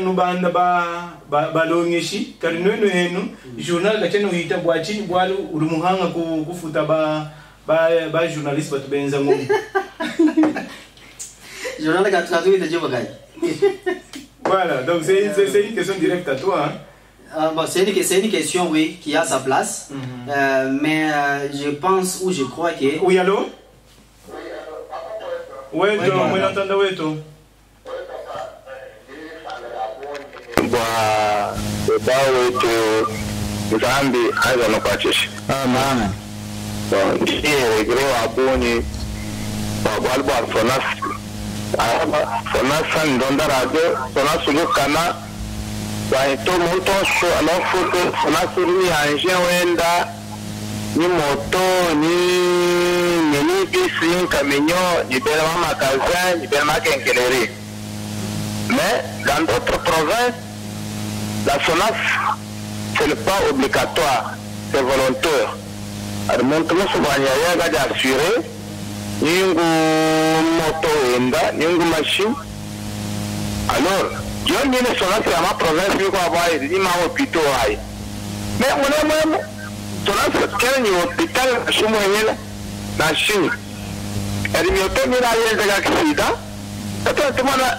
nous banda ba longeshi kari nous journal la cheno hita bwachi bwalu urumuhanga kufuta ba journaliste batu benza ngombe. Journal ka traduit de Djobagai. Voilà, donc c'est une question directe à toi. Bon, c'est une question, oui, qui a sa place. Mais je pense ou je crois que... Oui, allô? Oui, on entend weto. wetu Zambi aza no kwachishi. Amen. So ndiye grow abuni balbo sonas sonas ndonda radio sonas lukana ba to monto so alafu sonas ni anje wenda ni moto ni bisi camion ni bela magasin ni bela kenkeleri. Mais dans d'autres provinces, la SONAS, ce n'est pas obligatoire, c'est volontaire. Alors, mon tour souvent, il y a assuré, il y a une moto, il y a une machine. Alors, je dis que SONAS, c'est ma province, il faut avoir des hôpitaux. Mais on a même, SONAS, c'est un hôpital, chez moi, dans la Chine. Et il y a un accident. La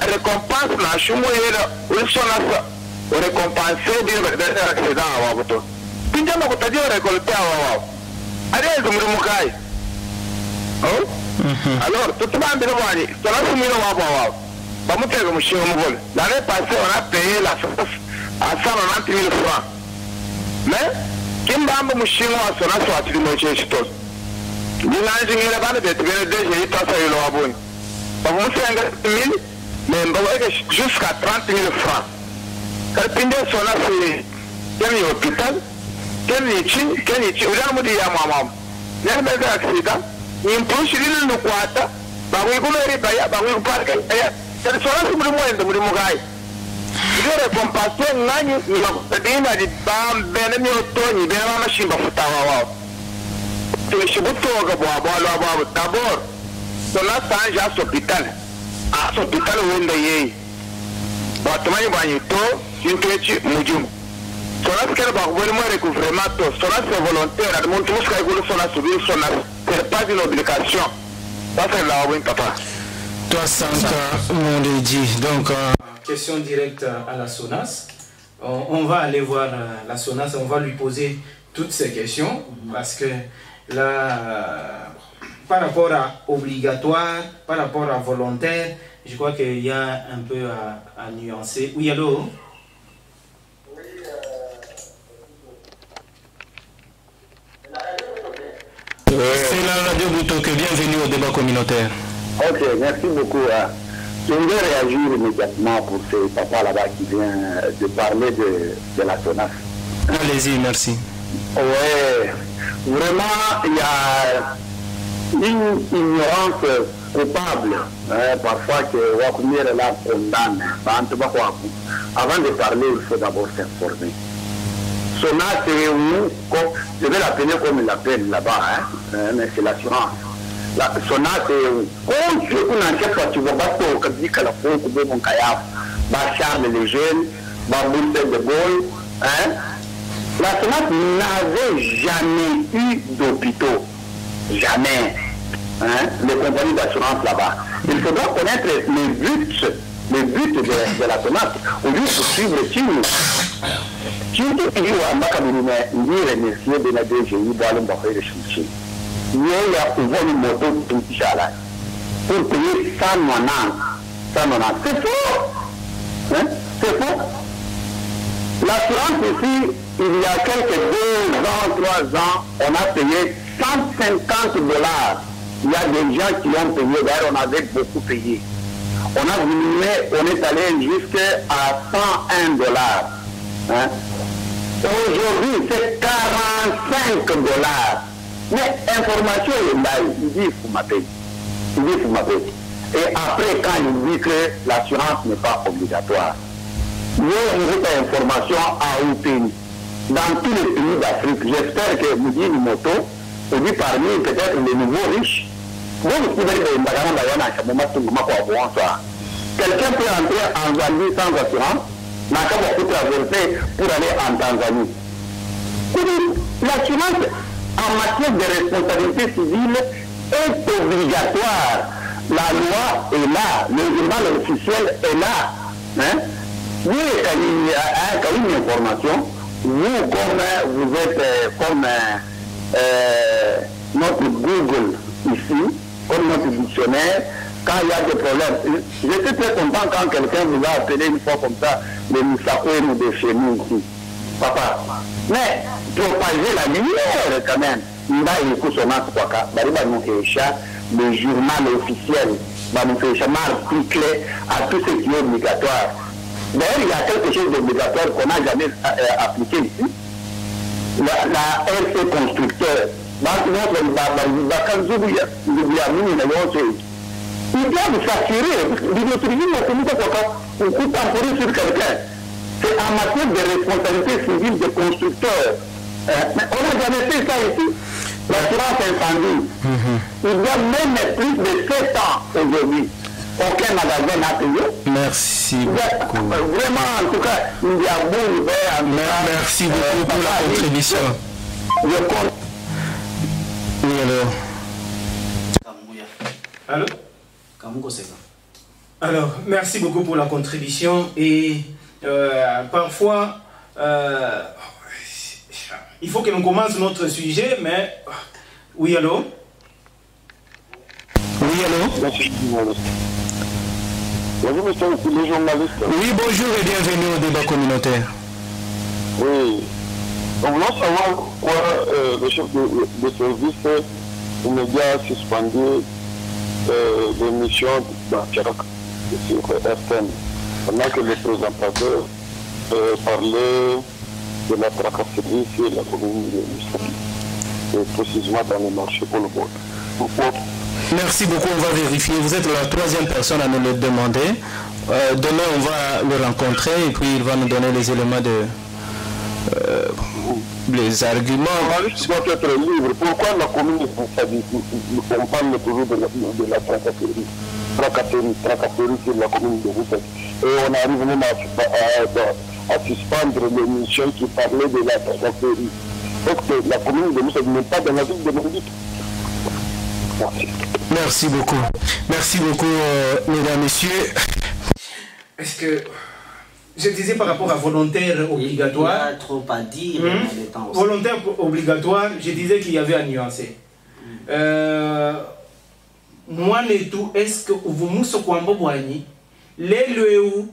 récompense na shumo yela ulisona sa récompenser de accident awabuto pinja mo kutaje récolter awawa ari ezumurimukai alors tout le monde bani tona sumino wawa bamutega mushinga mugole l'année passée on a payé la sauce à 190 000 francs mais kimbamba mushinga wa sona so atiri mo chesito dinanzi ngira bana de tibene deje itasa yelo wabuni. Vous avez 000, mais jusqu'à 30 000 francs. Quand vous avez un hôpital, quel est le accident? Il peut se dire que quota, vous pouvez payer, vous pouvez payer. C'est le seul moyen de vous payer. Il y a des compensations, il y a des machines pour faire. D'abord, SONAS tanja à l'hôpital où on est. Bâtiment Banito, une petite mujum. SONAS qui a recouvrement, SONAS c'est volontaire, le monde tout ce qu'il y a sur SONAS, c'est pas une obligation. Ça c'est là où papa. Toi, Santa, mon dit donc. Question directe à la SONAS. On va aller voir la SONAS, on va lui poser toutes ces questions parce que par rapport à obligatoire, par rapport à volontaire, je crois qu'il y a un peu à nuancer. Oui, allô? C'est la radio Boutoke, bienvenue au débat communautaire. Ok, merci beaucoup. Je voudrais réagir immédiatement pour ce papa là-bas qui vient de parler de la SONAS. Allez-y, merci. Oui, vraiment, il y a une ignorance coupable, parfois que Wakumir la condamne. Avant de parler, il faut d'abord s'informer. SONAS, c'est où, je vais l'appeler comme il l'appelle là-bas, mais c'est l'assurance. La SONAS, c'est où, comme tu n'enquêtes pas, tu vas pas dire que la faute de mon kayaf, charme les jeunes, bourse de bol, la SONAS n'avait jamais eu d'hôpitaux. Jamais. Les compagnies d'assurance là-bas. Il faudra connaître les buts de la SONAS au lieu de suivre le film. Tu dis qu'il y a un remercier de la DGI dans le Bahreïn de Chouchi. Il y a une moto pour payer 190. C'est faux. C'est faux. L'assurance ici, il y a quelques 2 ans, 3 ans, on a payé $150. Il y a des gens qui ont payé, d'ailleurs on avait beaucoup payé. On a diminué, on est allé jusqu'à $101. Aujourd'hui, c'est $45. Mais information est là, il dit il faut m'appeler. Et après, quand il dit que l'assurance n'est pas obligatoire, nous avons cette information à Oupéni, dans tous les pays d'Afrique. J'espère que vous dites une moto, vous dites parmi peut-être les nouveaux riches. Quelqu'un peut entrer en Zambie sans assurance, n'a qu'à beaucoup traverser pour aller en Tanzanie. L'assurance en matière de responsabilité civile est obligatoire. La loi est là, le journal officiel est là. Vous avez une information, vous comme vous êtes comme notre Google ici, comme notre dictionnaire, quand il y a des problèmes. J'étais très content quand quelqu'un vous a appelé une fois comme ça, les Moussakoué de chez nous ici. Papa, mais propager la lumière quand même. Le journal officiel, article à tout ce qui est obligatoire. D'ailleurs, il y a quelque chose d'obligatoire qu'on n'a jamais appliqué ici. La RC constructeur. Il doit s'assurer, sur quelqu'un. C'est en matière de responsabilité civile des constructeurs. Mais on n'a jamais fait ça ici. L'assurance incendie. Il doit même plus de 7 ans aujourd'hui. Aucun magasin n'a payé. Merci beaucoup. Vraiment, en tout cas, il y a merci beaucoup pour la contribution. Je compte. Oui, alors. Allô? Alors, merci beaucoup pour la contribution. Et parfois, il faut que l'on commence notre sujet, mais... Oui, allô? Oui, allô? Bonjour, monsieur les journalistes. Oui, bonjour et bienvenue au débat communautaire. Oui. Nous voulons savoir pourquoi le chef de service immédiat a suspendu l'émission d'Antirak sur RTN, pendant que le présentateur parlait de la tracasserie sur la commune de Moussaki, et précisément dans le marché pour le vote. Pourquoi? Merci beaucoup, on va vérifier. Vous êtes la 3e personne à nous le demander. Demain, on va le rencontrer et puis il va nous donner les éléments de... les arguments. Je dois être libre. Pourquoi la commune de Moussaki, on parle toujours de la tracasserie sur la commune de Moussaki. Et on arrive même à suspendre l'émission qui parlait de la tracasserie. Donc la commune de Moussaki n'est pas dans la ville de Mouride. Merci. Merci beaucoup. Merci beaucoup, mesdames, messieurs. Est-ce que je disais par rapport à volontaire obligatoire. Il y a trop à dire dans les temps aussi. Volontaire obligatoire, je disais qu'il y avait à nuancer. Moi, est-ce que vous moussez quoi les leu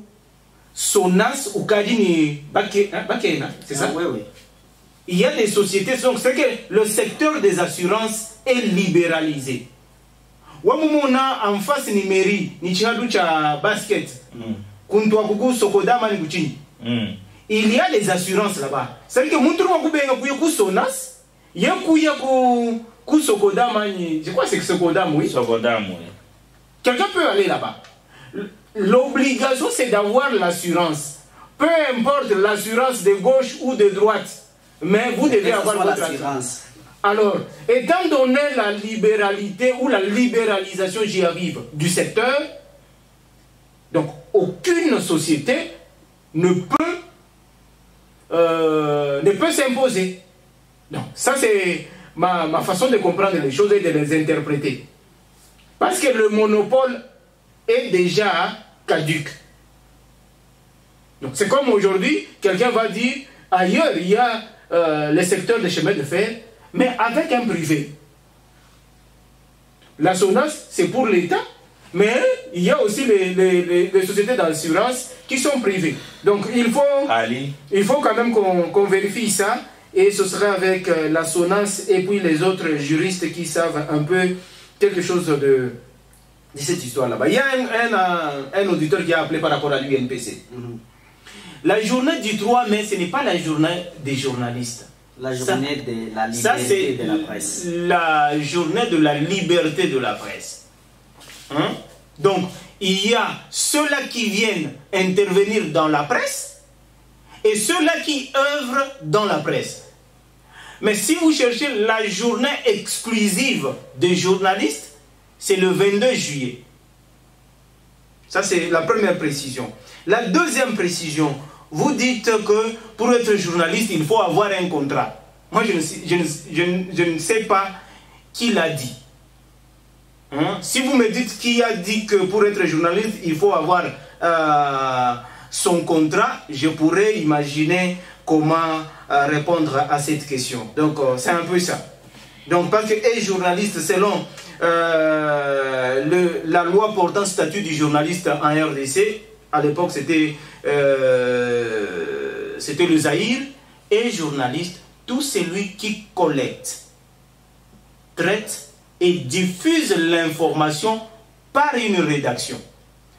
sonas ou kadini bakena, c'est ça? Oui, oui. Il y a des sociétés, donc c'est que le secteur des assurances est libéralisé. Wamumona en face ni mairie, ni chadu cha basket. Kuntwa kuku sokodama ni kuchini. Il y a les assurances là-bas. C'est que muntu wakubenga kuya ku sonas, ya kuya ku sokodama ni, je crois c'est que sokodama oui. Sokodama oui. Quelqu'un peut aller là-bas. L'obligation c'est d'avoir l'assurance. Peu importe l'assurance de gauche ou de droite. Mais vous devez avoir votre assurance. Alors, étant donné la libéralité ou la libéralisation, j'y arrive, du secteur, donc aucune société ne peut s'imposer. Donc, ça c'est ma façon de comprendre les choses et de les interpréter. Parce que le monopole est déjà caduc. Donc, c'est comme aujourd'hui, quelqu'un va dire, ailleurs, il y a le secteur des chemins de fer, mais avec un privé. La SONAS, c'est pour l'État, mais il y a aussi les sociétés d'assurance qui sont privées. Donc il faut quand même qu'on vérifie ça, et ce sera avec la SONAS et puis les autres juristes qui savent un peu quelque chose de cette histoire là-bas. Il y a un auditeur qui a appelé par rapport à l'UNPC. La journée du 3 mai, ce n'est pas la journée des journalistes. La journée de la liberté de la presse. La journée de la liberté de la presse. Donc, il y a ceux-là qui viennent intervenir dans la presse et ceux-là qui œuvrent dans la presse. Mais si vous cherchez la journée exclusive des journalistes, c'est le 22 juillet. Ça, c'est la première précision. La deuxième précision, vous dites que pour être journaliste, il faut avoir un contrat. Moi, je ne sais pas qui l'a dit. Si vous me dites qui a dit que pour être journaliste, il faut avoir son contrat, je pourrais imaginer comment répondre à cette question. Donc, c'est un peu ça. Donc, parce que est journaliste, selon la loi portant statut du journaliste en RDC, à l'époque, c'était le Zaïre, et journaliste, tout celui qui collecte, traite et diffuse l'information par une rédaction.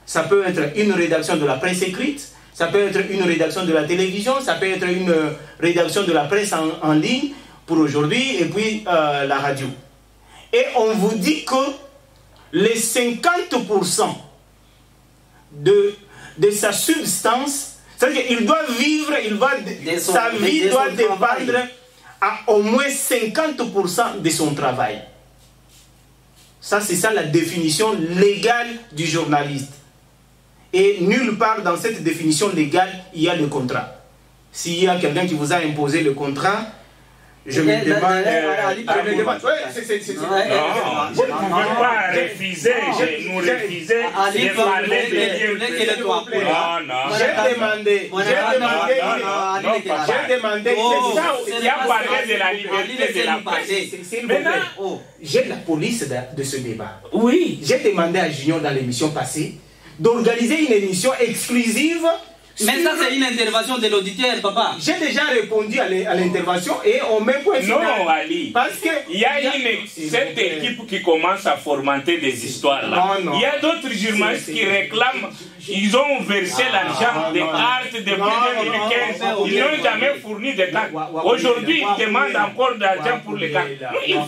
Ça peut être une rédaction de la presse écrite, ça peut être une rédaction de la télévision, ça peut être une rédaction de la presse en ligne pour aujourd'hui, et puis la radio. Et on vous dit que les 50% de sa substance, c'est-à-dire qu'il doit vivre, sa vie doit dépendre à au moins 50% de son travail. Ça, c'est ça la définition légale du journaliste. Et nulle part dans cette définition légale, il y a le contrat. S'il y a quelqu'un qui vous a imposé le contrat, je me demande... Non, vous ne pouvez pas refuser, nous refuser de parler de Dieu. J'ai demandé, il a parlé de la liberté de la presse. Maintenant, j'ai la police de ce débat. Oui. J'ai demandé à Junior dans l'émission passée d'organiser une émission exclusive. Mais ça, c'est une intervention de l'auditeur, papa. J'ai déjà répondu à l'intervention et on met point final. Non, Ali. Parce que il y a cette équipe qui commence à fomenter des histoires là. Non, non. Il y a d'autres journalistes qui réclament. Ils ont versé l'argent des cartes depuis 2015. Ils n'ont jamais fourni de cartes. Aujourd'hui, ils demandent encore d'argent pour les cartes. Il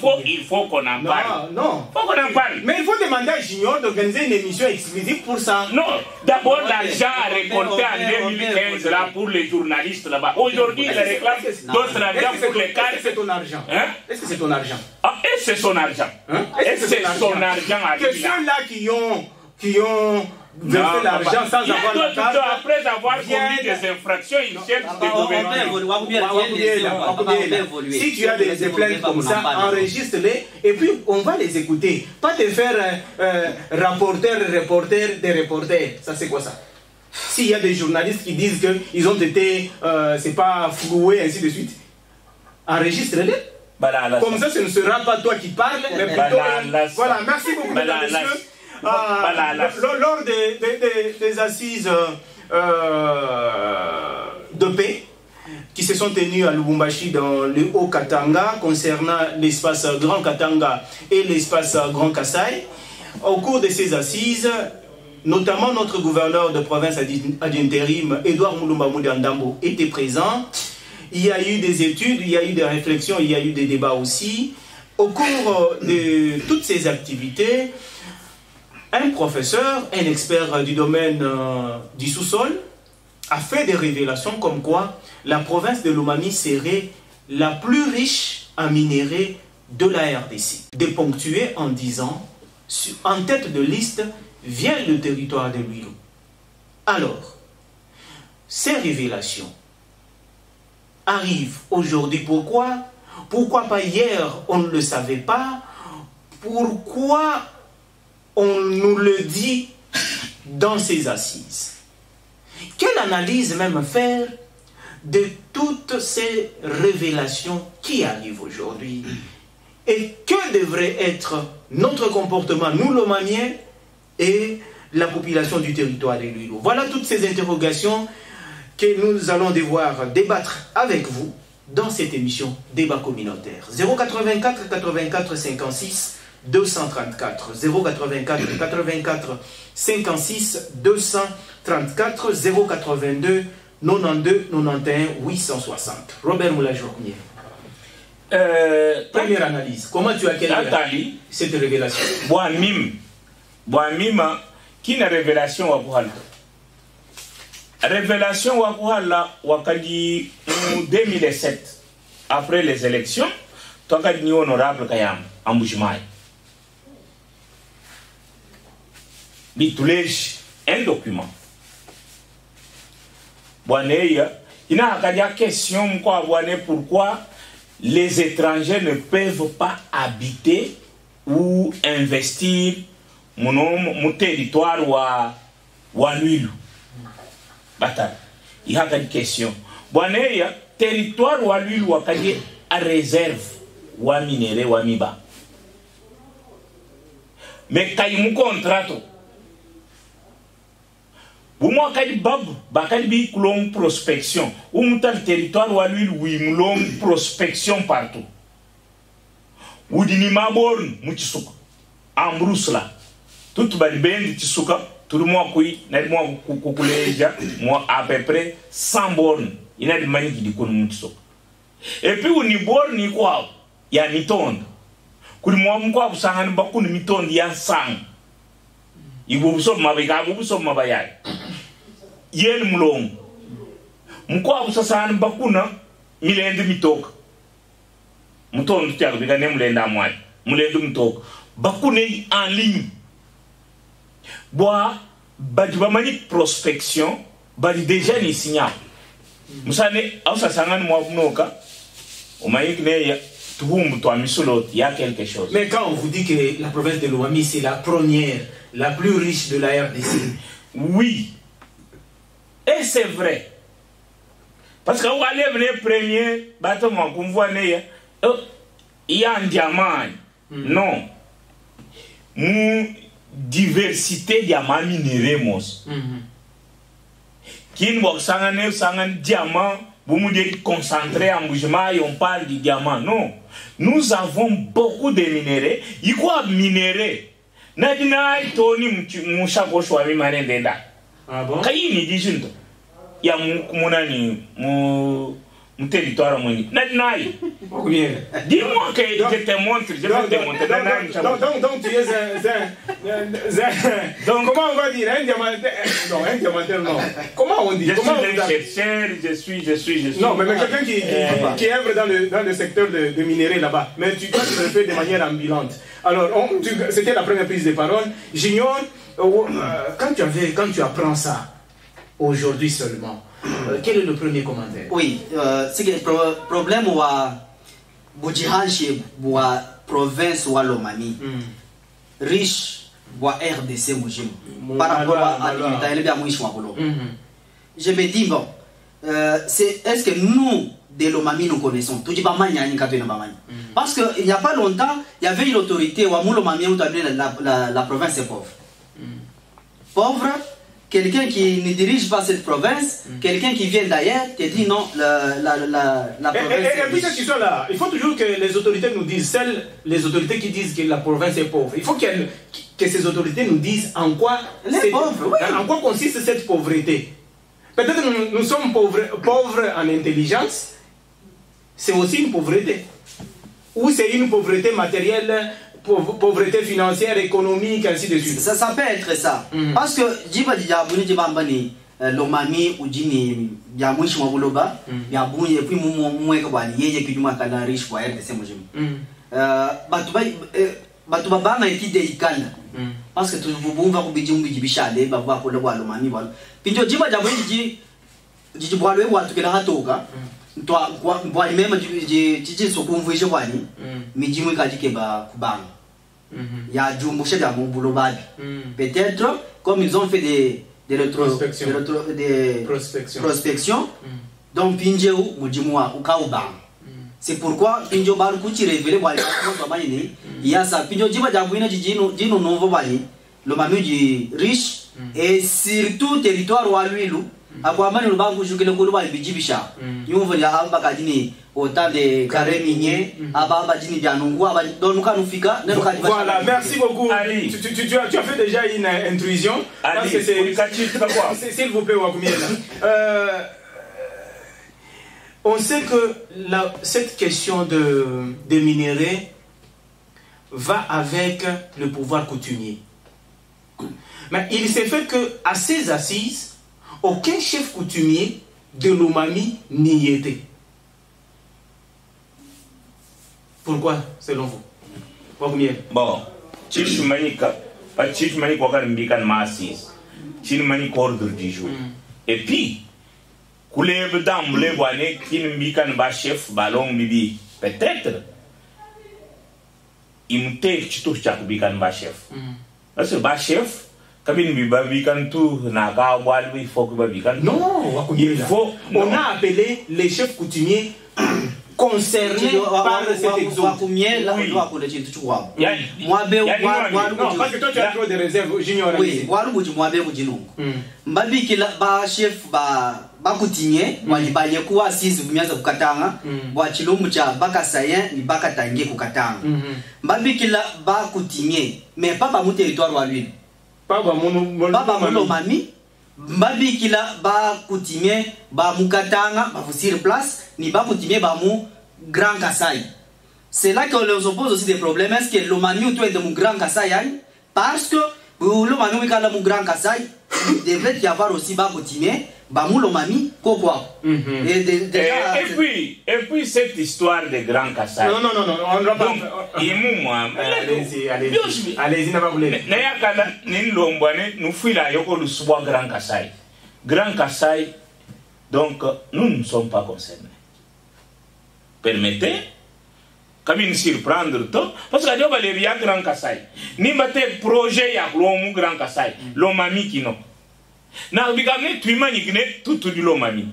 faut qu'on en parle. Non. Il faut qu'on en parle. Mais il faut demander à Junior d'organiser une émission exclusive pour ça. Non. D'abord, l'argent à récolter en 2015 là pour les journalistes là-bas. Aujourd'hui, ils réclament d'autres argent pour les cartes. Est-ce que c'est ton argent? Est-ce que c'est ton argent? Et c'est son argent. Est-ce que c'est son argent à lui? Que ceux-là qui ont verser l'argent sans avoir la carte. Après avoir commis des infractions, ils cherchent des gouvernements. Si tu as des plaintes comme ça, enregistre-les et puis on va les écouter. Pas te faire reporter des reporters. Ça c'est quoi ça? s'il y a des journalistes qui disent qu'ils ont été, c'est pas floués, ainsi de suite, enregistre-les. Comme ça, ce ne sera pas toi qui parles, mais plutôt... Voilà, merci beaucoup, mesdames et messieurs. Lors des assises de paix qui se sont tenues à Lubumbashi dans le Haut-Katanga concernant l'espace Grand Katanga et l'espace Grand Kasaï, au cours de ces assises, notamment notre gouverneur de province ad intérim, Edouard Mulumba Mudandambo, était présent. Il y a eu des études, il y a eu des réflexions, il y a eu des débats aussi. Au cours de toutes ces activités, un professeur, un expert du domaine du sous-sol, a fait des révélations comme quoi la province de Lomami serait la plus riche en minéraux de la RDC. Déponctué en disant, en tête de liste, vient le territoire de Lwilu. Alors, ces révélations arrivent aujourd'hui. Pourquoi? Pourquoi pas hier, on ne le savait pas? Pourquoi on nous le dit dans ces assises? Quelle analyse même faire de toutes ces révélations qui arrivent aujourd'hui? Et que devrait être notre comportement, nous Lomamiens et la population du territoire de Lwilu? Voilà toutes ces interrogations que nous allons devoir débattre avec vous dans cette émission Débat communautaire. 084 84 56 234 084 84 56 234 082 92 91 860. Robert Moulajournier. Première analyse. Comment tu as qualifié cette révélation? Boamima, qui n'a révélation à Bouhal? Révélation à Bouhal, Wakadi 2007, après les élections, tu as dit honorable Kayam, en Bouchmaï. Bitouléj, un document. Boaneya, il n'a pas de question pourquoi les étrangers ne peuvent pas habiter ou investir mon territoire ou Lwilu. Il y a une question. Boaneya, territoire ou Lwilu ou à réserve ou à minéré ou à miba. Mais quand il y a un contrat, pour moi, quand il y a une prospection, ou un territoire où il y a une prospection partout. Ou il y a une prospection en brousse là. Tout le monde tout le monde moi à peu près 100 bornes. Il y a des manières qui disent et puis, il y a des bornes, il y a des mitondes. Il y a des mitondes, il y a des sang. Il y a des mitondes. Yel mulong mko abusasana bakuna milende mitok muton tiago biga ne mulenda mwai mulende mitok bakune en ligne boa badba mani prospection badi déjà ni signal musane abusasana mwa bunoka o mayik ne ya tuhumbu to amisulot il y a quelque chose. Mais quand on vous dit que la province de Lomami c'est la première, la plus riche de la RDC, oui. Et c'est vrai. Parce que vous allez venir premier bâtiment qu'on voit, il y a un diamant. Non. Une diversité de diamants minéraux. Qui nous un diamant, vous nous dites concentré en mouvement et on parle du diamant. Non. Nous avons beaucoup de minéraux. Il y a des minéraux. Nadina Tony Mouchakochwa Mimanenda. Ah bon? Quand il dit juste, il y a mon territoire. Dis-moi que je te montre, je vais te montrer. Donc tu es un. Comment on va dire? Un diamantaire? Non, un diamantaire, non. Comment on dit? Je suis. Non, mais quelqu'un qui œuvre dans le secteur de minerai là-bas. Mais tu dois te le faire de manière ambulante. Alors, c'était la première prise de parole. J'ignore. Quand tu apprends ça, aujourd'hui seulement, quel est le premier commentaire? Oui, c'est que le problème ou Boudjihanchi ou province ou Lomami, riche ou RDC par rapport à l'État, je me dis, bon, est-ce que nous, de l'Omami, nous connaissons? Tout dit pas parce qu'il n'y a pas longtemps, il y avait une autorité, la province est pauvre. Pauvre, quelqu'un qui ne dirige pas cette province, quelqu'un qui vient d'ailleurs, te dit non, la province. Et puis cette histoire-là, il faut toujours que les autorités nous disent, les autorités qui disent que la province est pauvre, il faut que ces autorités nous disent en quoi consiste cette pauvreté. Peut-être que nous sommes pauvres en intelligence, c'est aussi une pauvreté. Ou c'est une pauvreté matérielle, pauvreté financière, économique, ainsi de suite. Ça peut être ça. Parce que l'Omami ou Djini, il y a moins de choses là-bas, il y a beaucoup de parce que tout le monde va couper du bichade, va voir pour le voir l'Omami. Puis je dis, je bois le bois que la toga. Toi, bois même du ce qu'on veut jouer, mais dis-moi qu'il y a Kuban. Il y a du moucher à mon boulot. Peut-être, comme ils ont fait des prospection, donc Pinjou, Moudimoua, ou Kaouban. C'est pourquoi Pinjou Balouti révélé, il y a ça. Pinjou Djiba Djabouina Djino Novo Bali, le Mamu du riche, et surtout territoire ou à l'huile. Aquaman le banque joue que le Gouloua et Bijibisha. Ils vont venir à Bakadini, autant de carré minier, à Babadini Dianongua, dans le Canoufica. Voilà, merci beaucoup. Ali, tu as fait déjà une intrusion. Ali, s'il vous plaît, Wakumiela. On sait que cette question de minerais va avec le pouvoir coutumier. Mais il s'est fait qu'à ces assises, aucun chef coutumier de l'Omami n'y était. Pourquoi, selon vous? Bon, Chief Manika, pas Chief Manika, Mbikan Massis, Chief Manika ordre du jour. Et puis, Kouleb Dam, le Wane, Kin Mbikan ba chef, Ballon Bibi, peut-être, il me tait Chito Chak Mbikan ba chef. Parce que ba chef, non, on a appelé les chefs coutumiers concernés par cet exode. Non, parce que toi tu as trop de réserves, j'ignore. Oui, Mbabi qui ba chef ba coutumier, walibaye kuwa sisi vumiaza kukatanga, wachilumu cha baka sayen ni baka tangie kukatanga. Mbabi qui ba coutumier, mais pas ba mu territoire wa lui. Baba Molomami, Mbabi kila ba coutumier, ba Mukatanga, ba Fusir Place, ni ba coutumier ba Mou Grand Kassai. C'est là qu'on leur oppose aussi des problèmes. Est-ce que l'Omami ou toi est de Mou Grand Kassai? Parce que l'Omami ou kala Mou Grand Kassai, il devrait y avoir aussi ba coutumier, ba Mou l'Omami, quoi. Et puis cette histoire de Grand Kassai. Non, on ne va pas. Allez-y, n'a pas voulu. Nayakala, Ninlombane, nous fouillons la Yoko le soir Grand Kassai. Grand Kassai, donc nous ne sommes pas concernés. Permettez, comme il surprendre tout, parce que Dieu va les via Grand Kassai. Ni mate projet à l'homme Grand Kassai, l'Omami qui non. N'a regardé tu m'as tout du l'Omami.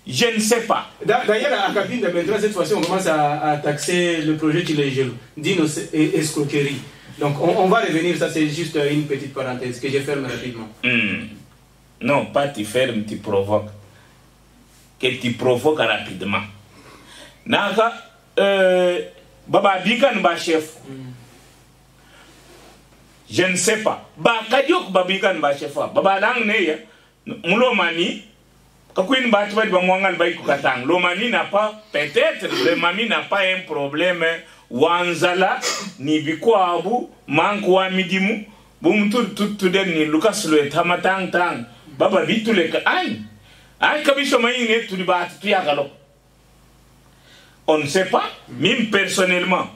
Je ne sais pas. D'ailleurs, à Capine de Bentra, cette fois-ci, on commence à taxer le projet Tilégelo, dino escroquerie. Donc, on va revenir, ça c'est juste une petite parenthèse que je ferme rapidement. Non, pas tu fermes, tu provoques. Que tu provoques rapidement. Naka, Baba Bikan ba chef. Je ne sais pas. Ba Kadiok Babikan ba chef. Baba Lang Neya, Moulomani. L'Omami n'a pas, peut-être, l'Omami n'a pas un problème. Wanzala, ni Bikwabu, Mankwa Midimu, Boum tout ni Lucas le Tamatang Tang, Baba Bitu le Aïe. Aïe Kabishomaïne, tout le Batiagalo. On ne sait pas, même personnellement.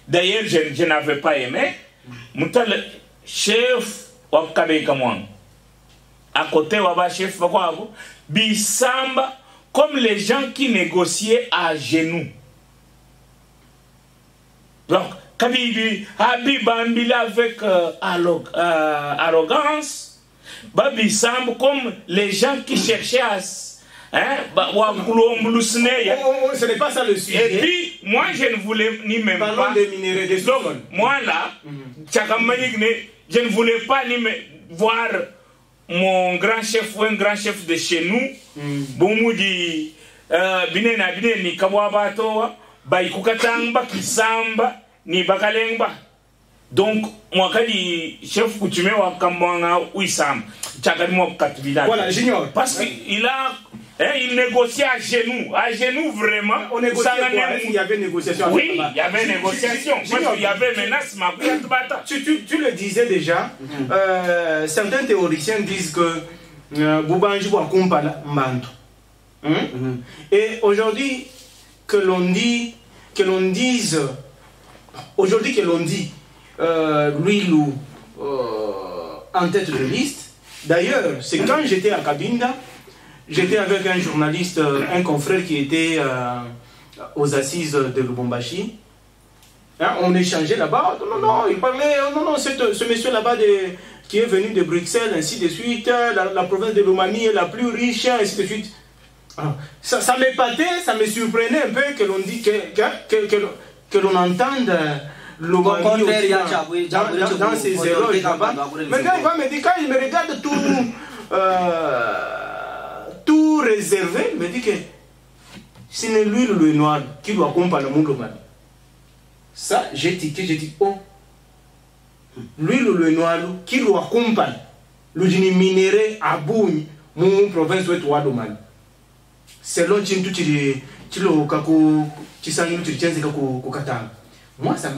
D'ailleurs, je n'avais pas aimé. Moutal, chef, Wakabe Kamwang. À côté, Waba chef, Bissamba, comme les gens qui négociaient à genoux. Donc, Kabibi, Habib Ambila avec arrogance, Babi Samb comme les gens qui cherchaient à ce n'est pas ça le sujet. Et puis, moi, je ne voulais ni même pas. Donc, moi, là, je ne voulais pas ni voir mon grand chef ou un grand chef de chez nous. Bomoudi, Binena, ni Kawabato, Baikukatamba, Kisamba, ni Bakalengba. Donc, moi, quand je chef coutumier ou Kambanga ou Isam, voilà, j'ignore. Parce qu'il a. Il négociait à genoux vraiment. On négociait quoi? Il y avait négociation. Oui, il y avait négociation. Il y avait menace. Tu le disais déjà. Certains théoriciens disent que Boubanji va comparer Mbanto. Et aujourd'hui, que l'on dit, Lwilo en tête de liste. D'ailleurs, c'est quand j'étais à Cabinda. J'étais avec un journaliste, un confrère qui était aux assises de Lubumbashi. Hein, on échangeait là-bas. Non, il parlait. Non, ce monsieur là-bas qui est venu de Bruxelles, ainsi de suite. La province de Lomami est la plus riche, ainsi de suite. Alors, ça m'épatait, ça me surprenait un peu que l'on dit que l'on entende Lomami dans ses éloges là-bas. Maintenant, il va me dire, quand il me regarde tout réservé, il me dit que ce n'est lui le noir qui doit accompagner le monde. Ça, j'ai dit, oh, lui le noir qui doit accompagner le minéré à Bouni, mon province de Ouadomani. Selon moi, ça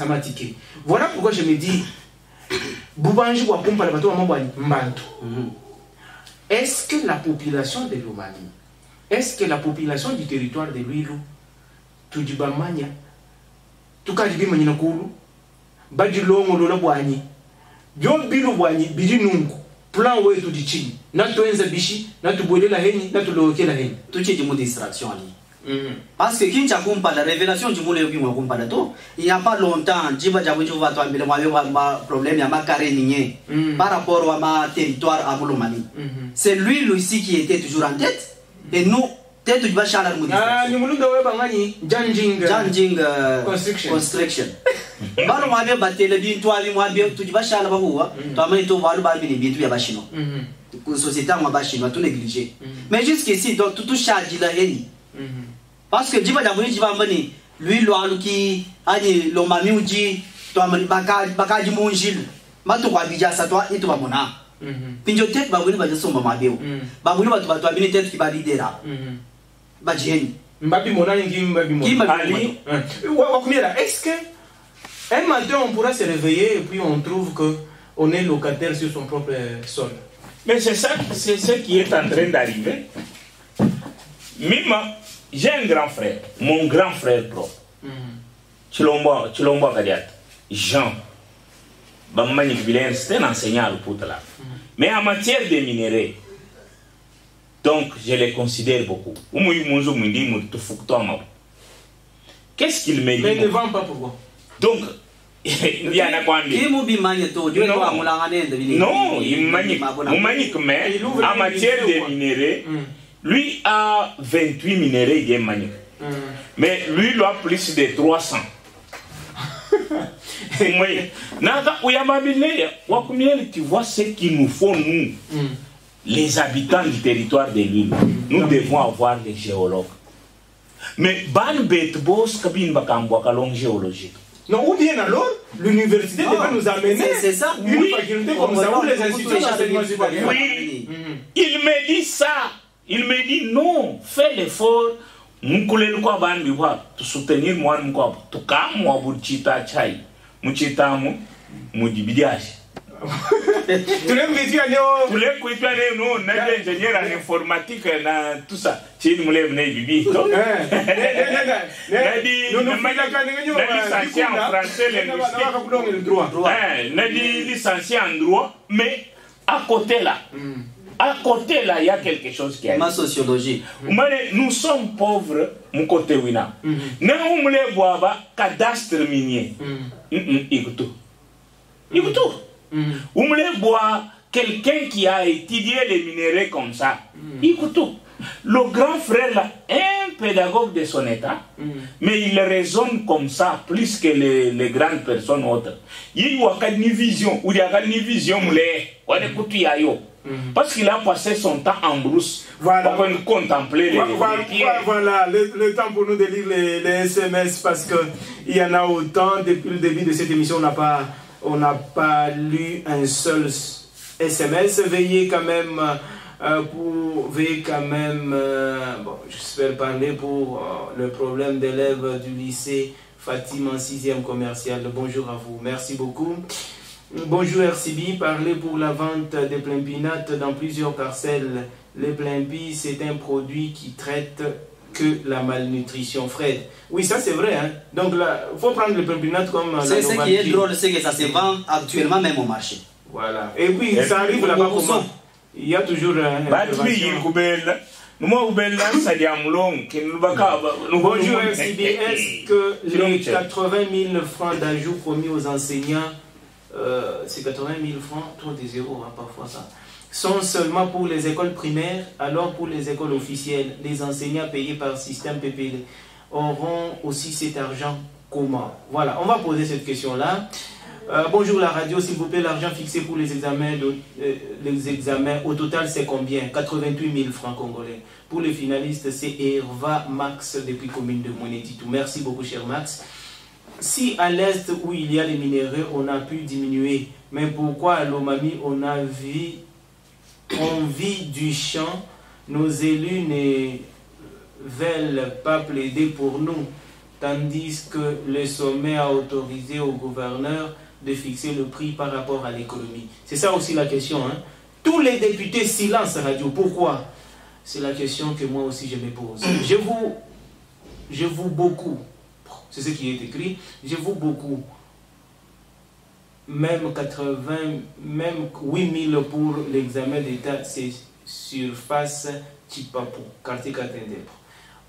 m'a tiqué. Voilà pourquoi je me dis, Boubanji doit accompagner le Mbanto. Est-ce que la population de Lomami, est-ce que la population du territoire de Lwilo, Tudibamania, Tukadibimani Nakulu, Badilongo Lola Boani, Dion Bilo Boani, Bidinungu, Plan Way to the Chin, Natu Enza Bishi, Natu Bode la Heni, Natu Loke la Heni. Tout est une distraction. Parce que qui n'a pas la révélation du monde qui m'a comparé tout, il n'y a pas longtemps, Djiba Djaboutou va tomber le problème, il y a ma carré par rapport à ma territoire à Boulomani. C'est lui aussi qui était toujours en tête, et nous, tête du Bachar al-Moudi. Janjing Construction. Balo mwa bien battre le bien toi moi bien tu vas chala ba huwa toi mais to valu ba bien bien ba chino société moi ba chino tout négligé mais jusqu'ici donc tout charge la heni parce que diba da boni mbani lui lo aluki ani lo mami uji toi mani baka di monjil ma to kwa bija sa toi et to ba mona pinjo tête ba boni ba de somba ma bio ba boni ba to bien tête qui ba lidera ba jeni mbabi mona ngi mbabi mona ali wakumira est-ce que un matin, on pourra se réveiller et puis on trouve qu'on est locataire sur son propre sol. Mais c'est ça, c'est ce qui est en train d'arriver. Mima, j'ai un grand frère, mon grand frère propre. Chilombo Kadiat, Jean. C'est un enseignant au là. Mais en matière de minerais, donc je les considère beaucoup. Qu'est-ce qu'il me dit? Mais ne vend pas pourquoi? Donc, il y en a quoi? Non, il manique, mais en matière de minéraux, lui a 28 minéraux, il est manique. Mais lui, il a plus de 300. Tu vois ce qu'il nous faut, nous, les habitants du territoire de l'île. Nous devons avoir des géologues. Mais ban bet boss kabine bakambwa kalong géologique. Non, ou bien alors l'université devait nous amener ça. Une faculté comme ça, ou les institutions d'enseignement supérieur. Oui, il me dit ça. Il me dit non, fais l'effort. Moukoulel kwa ban biwa, tu soutenir moi mkwa, tu kam moi burchita chai, muchita mu, mudibidiage. Tu l'as mis à Néo. Tu l'as mis à Néo, non, ingénieur en informatique, tout ça. Tu l'as mis à Bibi. Licencié en français, linguistique. Licencié en droit, mais à côté là, il y a quelque chose qui est. Ma sociologie. Nous sommes pauvres, mon côté wina. Nous voulons voir cadastre minier. Écoute. Umle bois quelqu'un qui a étudié les minéraux comme ça, écoute, le grand frère là est un pédagogue de son état, mais il raisonne comme ça plus que les grandes personnes autres. Il y a une vision, ou il y a une vision, parce qu'il a passé son temps en brousse pour contempler les pierres. Voilà, le temps pour nous de lire les SMS, parce qu'il y en a autant. Depuis le début de cette émission, on n'a pas lu un seul SMS. Veillez quand même... bon, j'espère parler pour le problème d'élèves du lycée Fatima en 6e commercial. Bonjour à vous, merci beaucoup. Bonjour RCB, parler pour la vente des plein-pinates dans plusieurs parcelles. Les plein-pis, c'est un produit qui traite que la malnutrition. Fred, oui, ça c'est vrai, hein? Donc là, il faut prendre les plein-pinates comme c'est ce qui est drôle, c'est que ça se vend actuellement même au marché. Voilà, et puis ça arrive là-bas comment? Il y a toujours un... Bonjour RCB, est-ce que les 80 000 francs d'ajout promis aux enseignants, c'est 80 000 francs, trop des zéros, hein, parfois ça, sont seulement pour les écoles primaires, alors pour les écoles officielles, les enseignants payés par système PPL auront aussi cet argent comment? Voilà, on va poser cette question-là. Bonjour la radio, s'il vous plaît, l'argent fixé pour les examens, au total c'est combien? 88 000 francs congolais. Pour les finalistes, c'est Herva Max depuis commune de Monetitou. Merci beaucoup cher Max. Si à l'est où il y a les minéraux, on a pu diminuer, mais pourquoi à Lomami on vit du champ, nos élus ne veulent pas plaider pour nous, tandis que le sommet a autorisé au gouverneur de fixer le prix par rapport à l'économie. C'est ça aussi la question. Hein? Tous les députés, silence radio. Pourquoi? C'est la question que moi aussi je me pose. Je vous beaucoup. C'est ce qui est écrit. Je vous beaucoup. Même 8 000 pour l'examen d'État, c'est surface Chipapo, quartier Katendepro.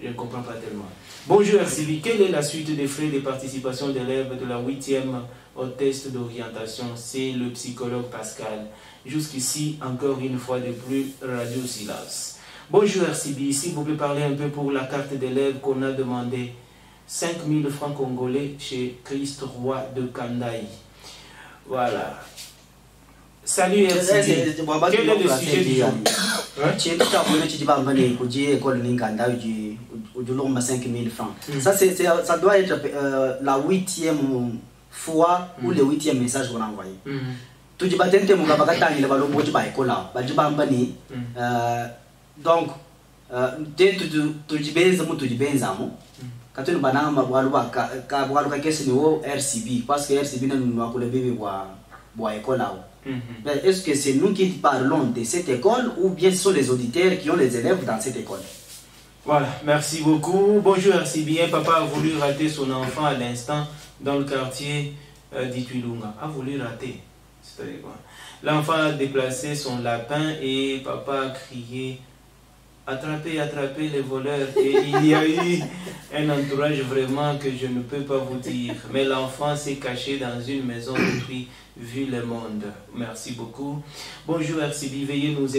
Je ne comprends pas tellement. Bonjour RCB, quelle est la suite des frais de participation d'élèves de la 8e au test d'orientation? C'est le psychologue Pascal. Jusqu'ici, encore une fois de plus, Radio Silence. Bonjour RCB, s'il vous plaît, parlez un peu pour la carte d'élève qu'on a demandé. 5 000 francs congolais chez Christ Roi de Kandaï. Voilà. Salut RCB. Quel est le sujet du jour? Ça doit être la 8e fois ou le 8e message qu'on a envoyé. Donc, quand nous avons RCB, parce que RCB nous a est-ce que c'est nous qui parlons de cette école ou bien ce sont les auditeurs qui ont les élèves dans cette école? Voilà, merci beaucoup. Bonjour RCB, un papa a voulu rater son enfant à l'instant dans le quartier d'Ituilunga. A voulu rater. C'est-à-dire quoi? L'enfant a déplacé son lapin et papa a crié « Attrapez, attrapez les voleurs ». Et il y a eu un entourage vraiment que je ne peux pas vous dire. Mais l'enfant s'est caché dans une maison d'autrui, vu le monde. Merci beaucoup. Bonjour RCB, veuillez nous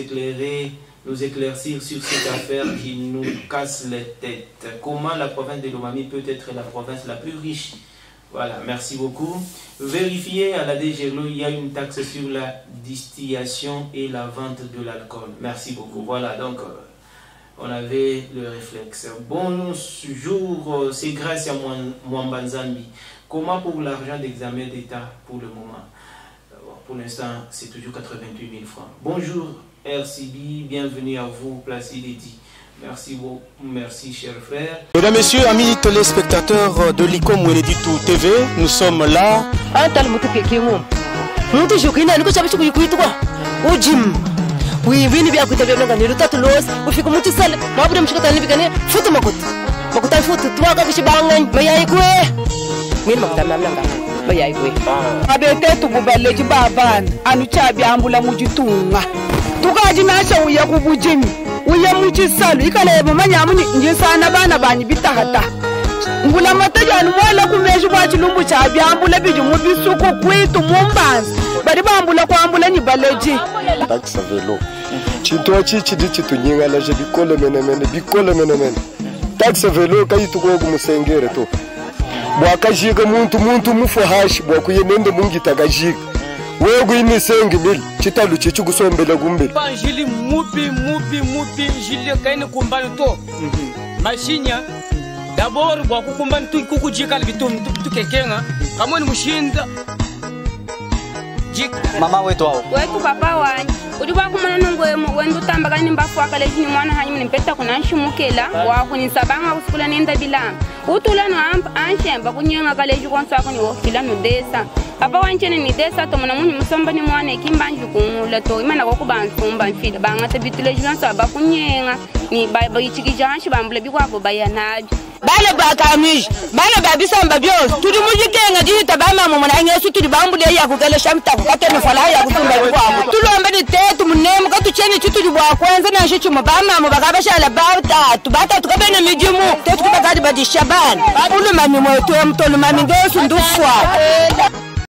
éclaircir sur cette affaire qui nous casse les têtes. Comment la province de Lomami peut être la province la plus riche? Voilà, merci beaucoup. Vérifiez à la DGLO, il y a une taxe sur la distillation et la vente de l'alcool. Merci beaucoup. Voilà, donc on avait le réflexe. Bonjour, c'est grâce à Mwambanzambi. Comment pour l'argent d'examen d'État pour le moment? Pour l'instant, c'est toujours 88 000 francs. Bonjour RCB, bienvenue à vous, Placide Eddy. Merci beaucoup, merci cher frère. Mesdames, Messieurs, amis téléspectateurs de l'ICOM Mweneditu TV, nous sommes là. Oui, vini vya kutabia ngani lutatu los ufika mutu sale mabuda mshikata ni bigane futu makuta futu twaka bishibangan mayai kwe mimi makuta mamlanga mayai kwe abete tububale jibabana anu chabi ambula mujitunga tukaji nasha uya kubujimi uya muchisalo ikale mamanya muni njisana bana banyi bitahata ngula matajani wala kumeshi kwa chilumbu chabi ambula biju mubisuko kwitu mumbanzi bari bambula kwa ambula ni leji taxi velo chinto chichi di chitunyinga la je bikole mene taxi velo kayituko kumusengere to bwakajiga muntu mufu hashi bwakuyenende mungita gajiga wego imisengi mili chitalu chichu kusombela kumbili banjili mupi jili kaini kumbani to mashinya d'abord bwakukumbani kukujika bitum tukekenga kamwe ni mushinda mama wetu wao wetu papa wanyi udiba kumana nungwemo wendu tambaga ni mbafu akaleji ni mwana hanyi mnimpeta kuna nshimukela wakunisabanga kusikula nenda bilanga utula no anshemba kunyenga kaleji konsa kuni wofila no desa papa wanchene ni desa to mona munyi musomba ni mwana kimbanju kumula to imana ko kubansumba mfila banga tabitule junsa ba kunyenga ni ba yichikija hanshi bambule bikwabo bayanabi bana bakamish bana babisamba byose turi mujikenga jihita bama mu mwana ngesu turi bambule ya kugele shamta kate no fala ya kutumba kwabo tulombe ni tetu munemu katucheni chituri bwa kwanza na shichu mabama mu bagabashala bauta tubata tukabena mijimu tetu kubagadi badishabana ulu mami mwetu mtolu mami ngesu ndufwa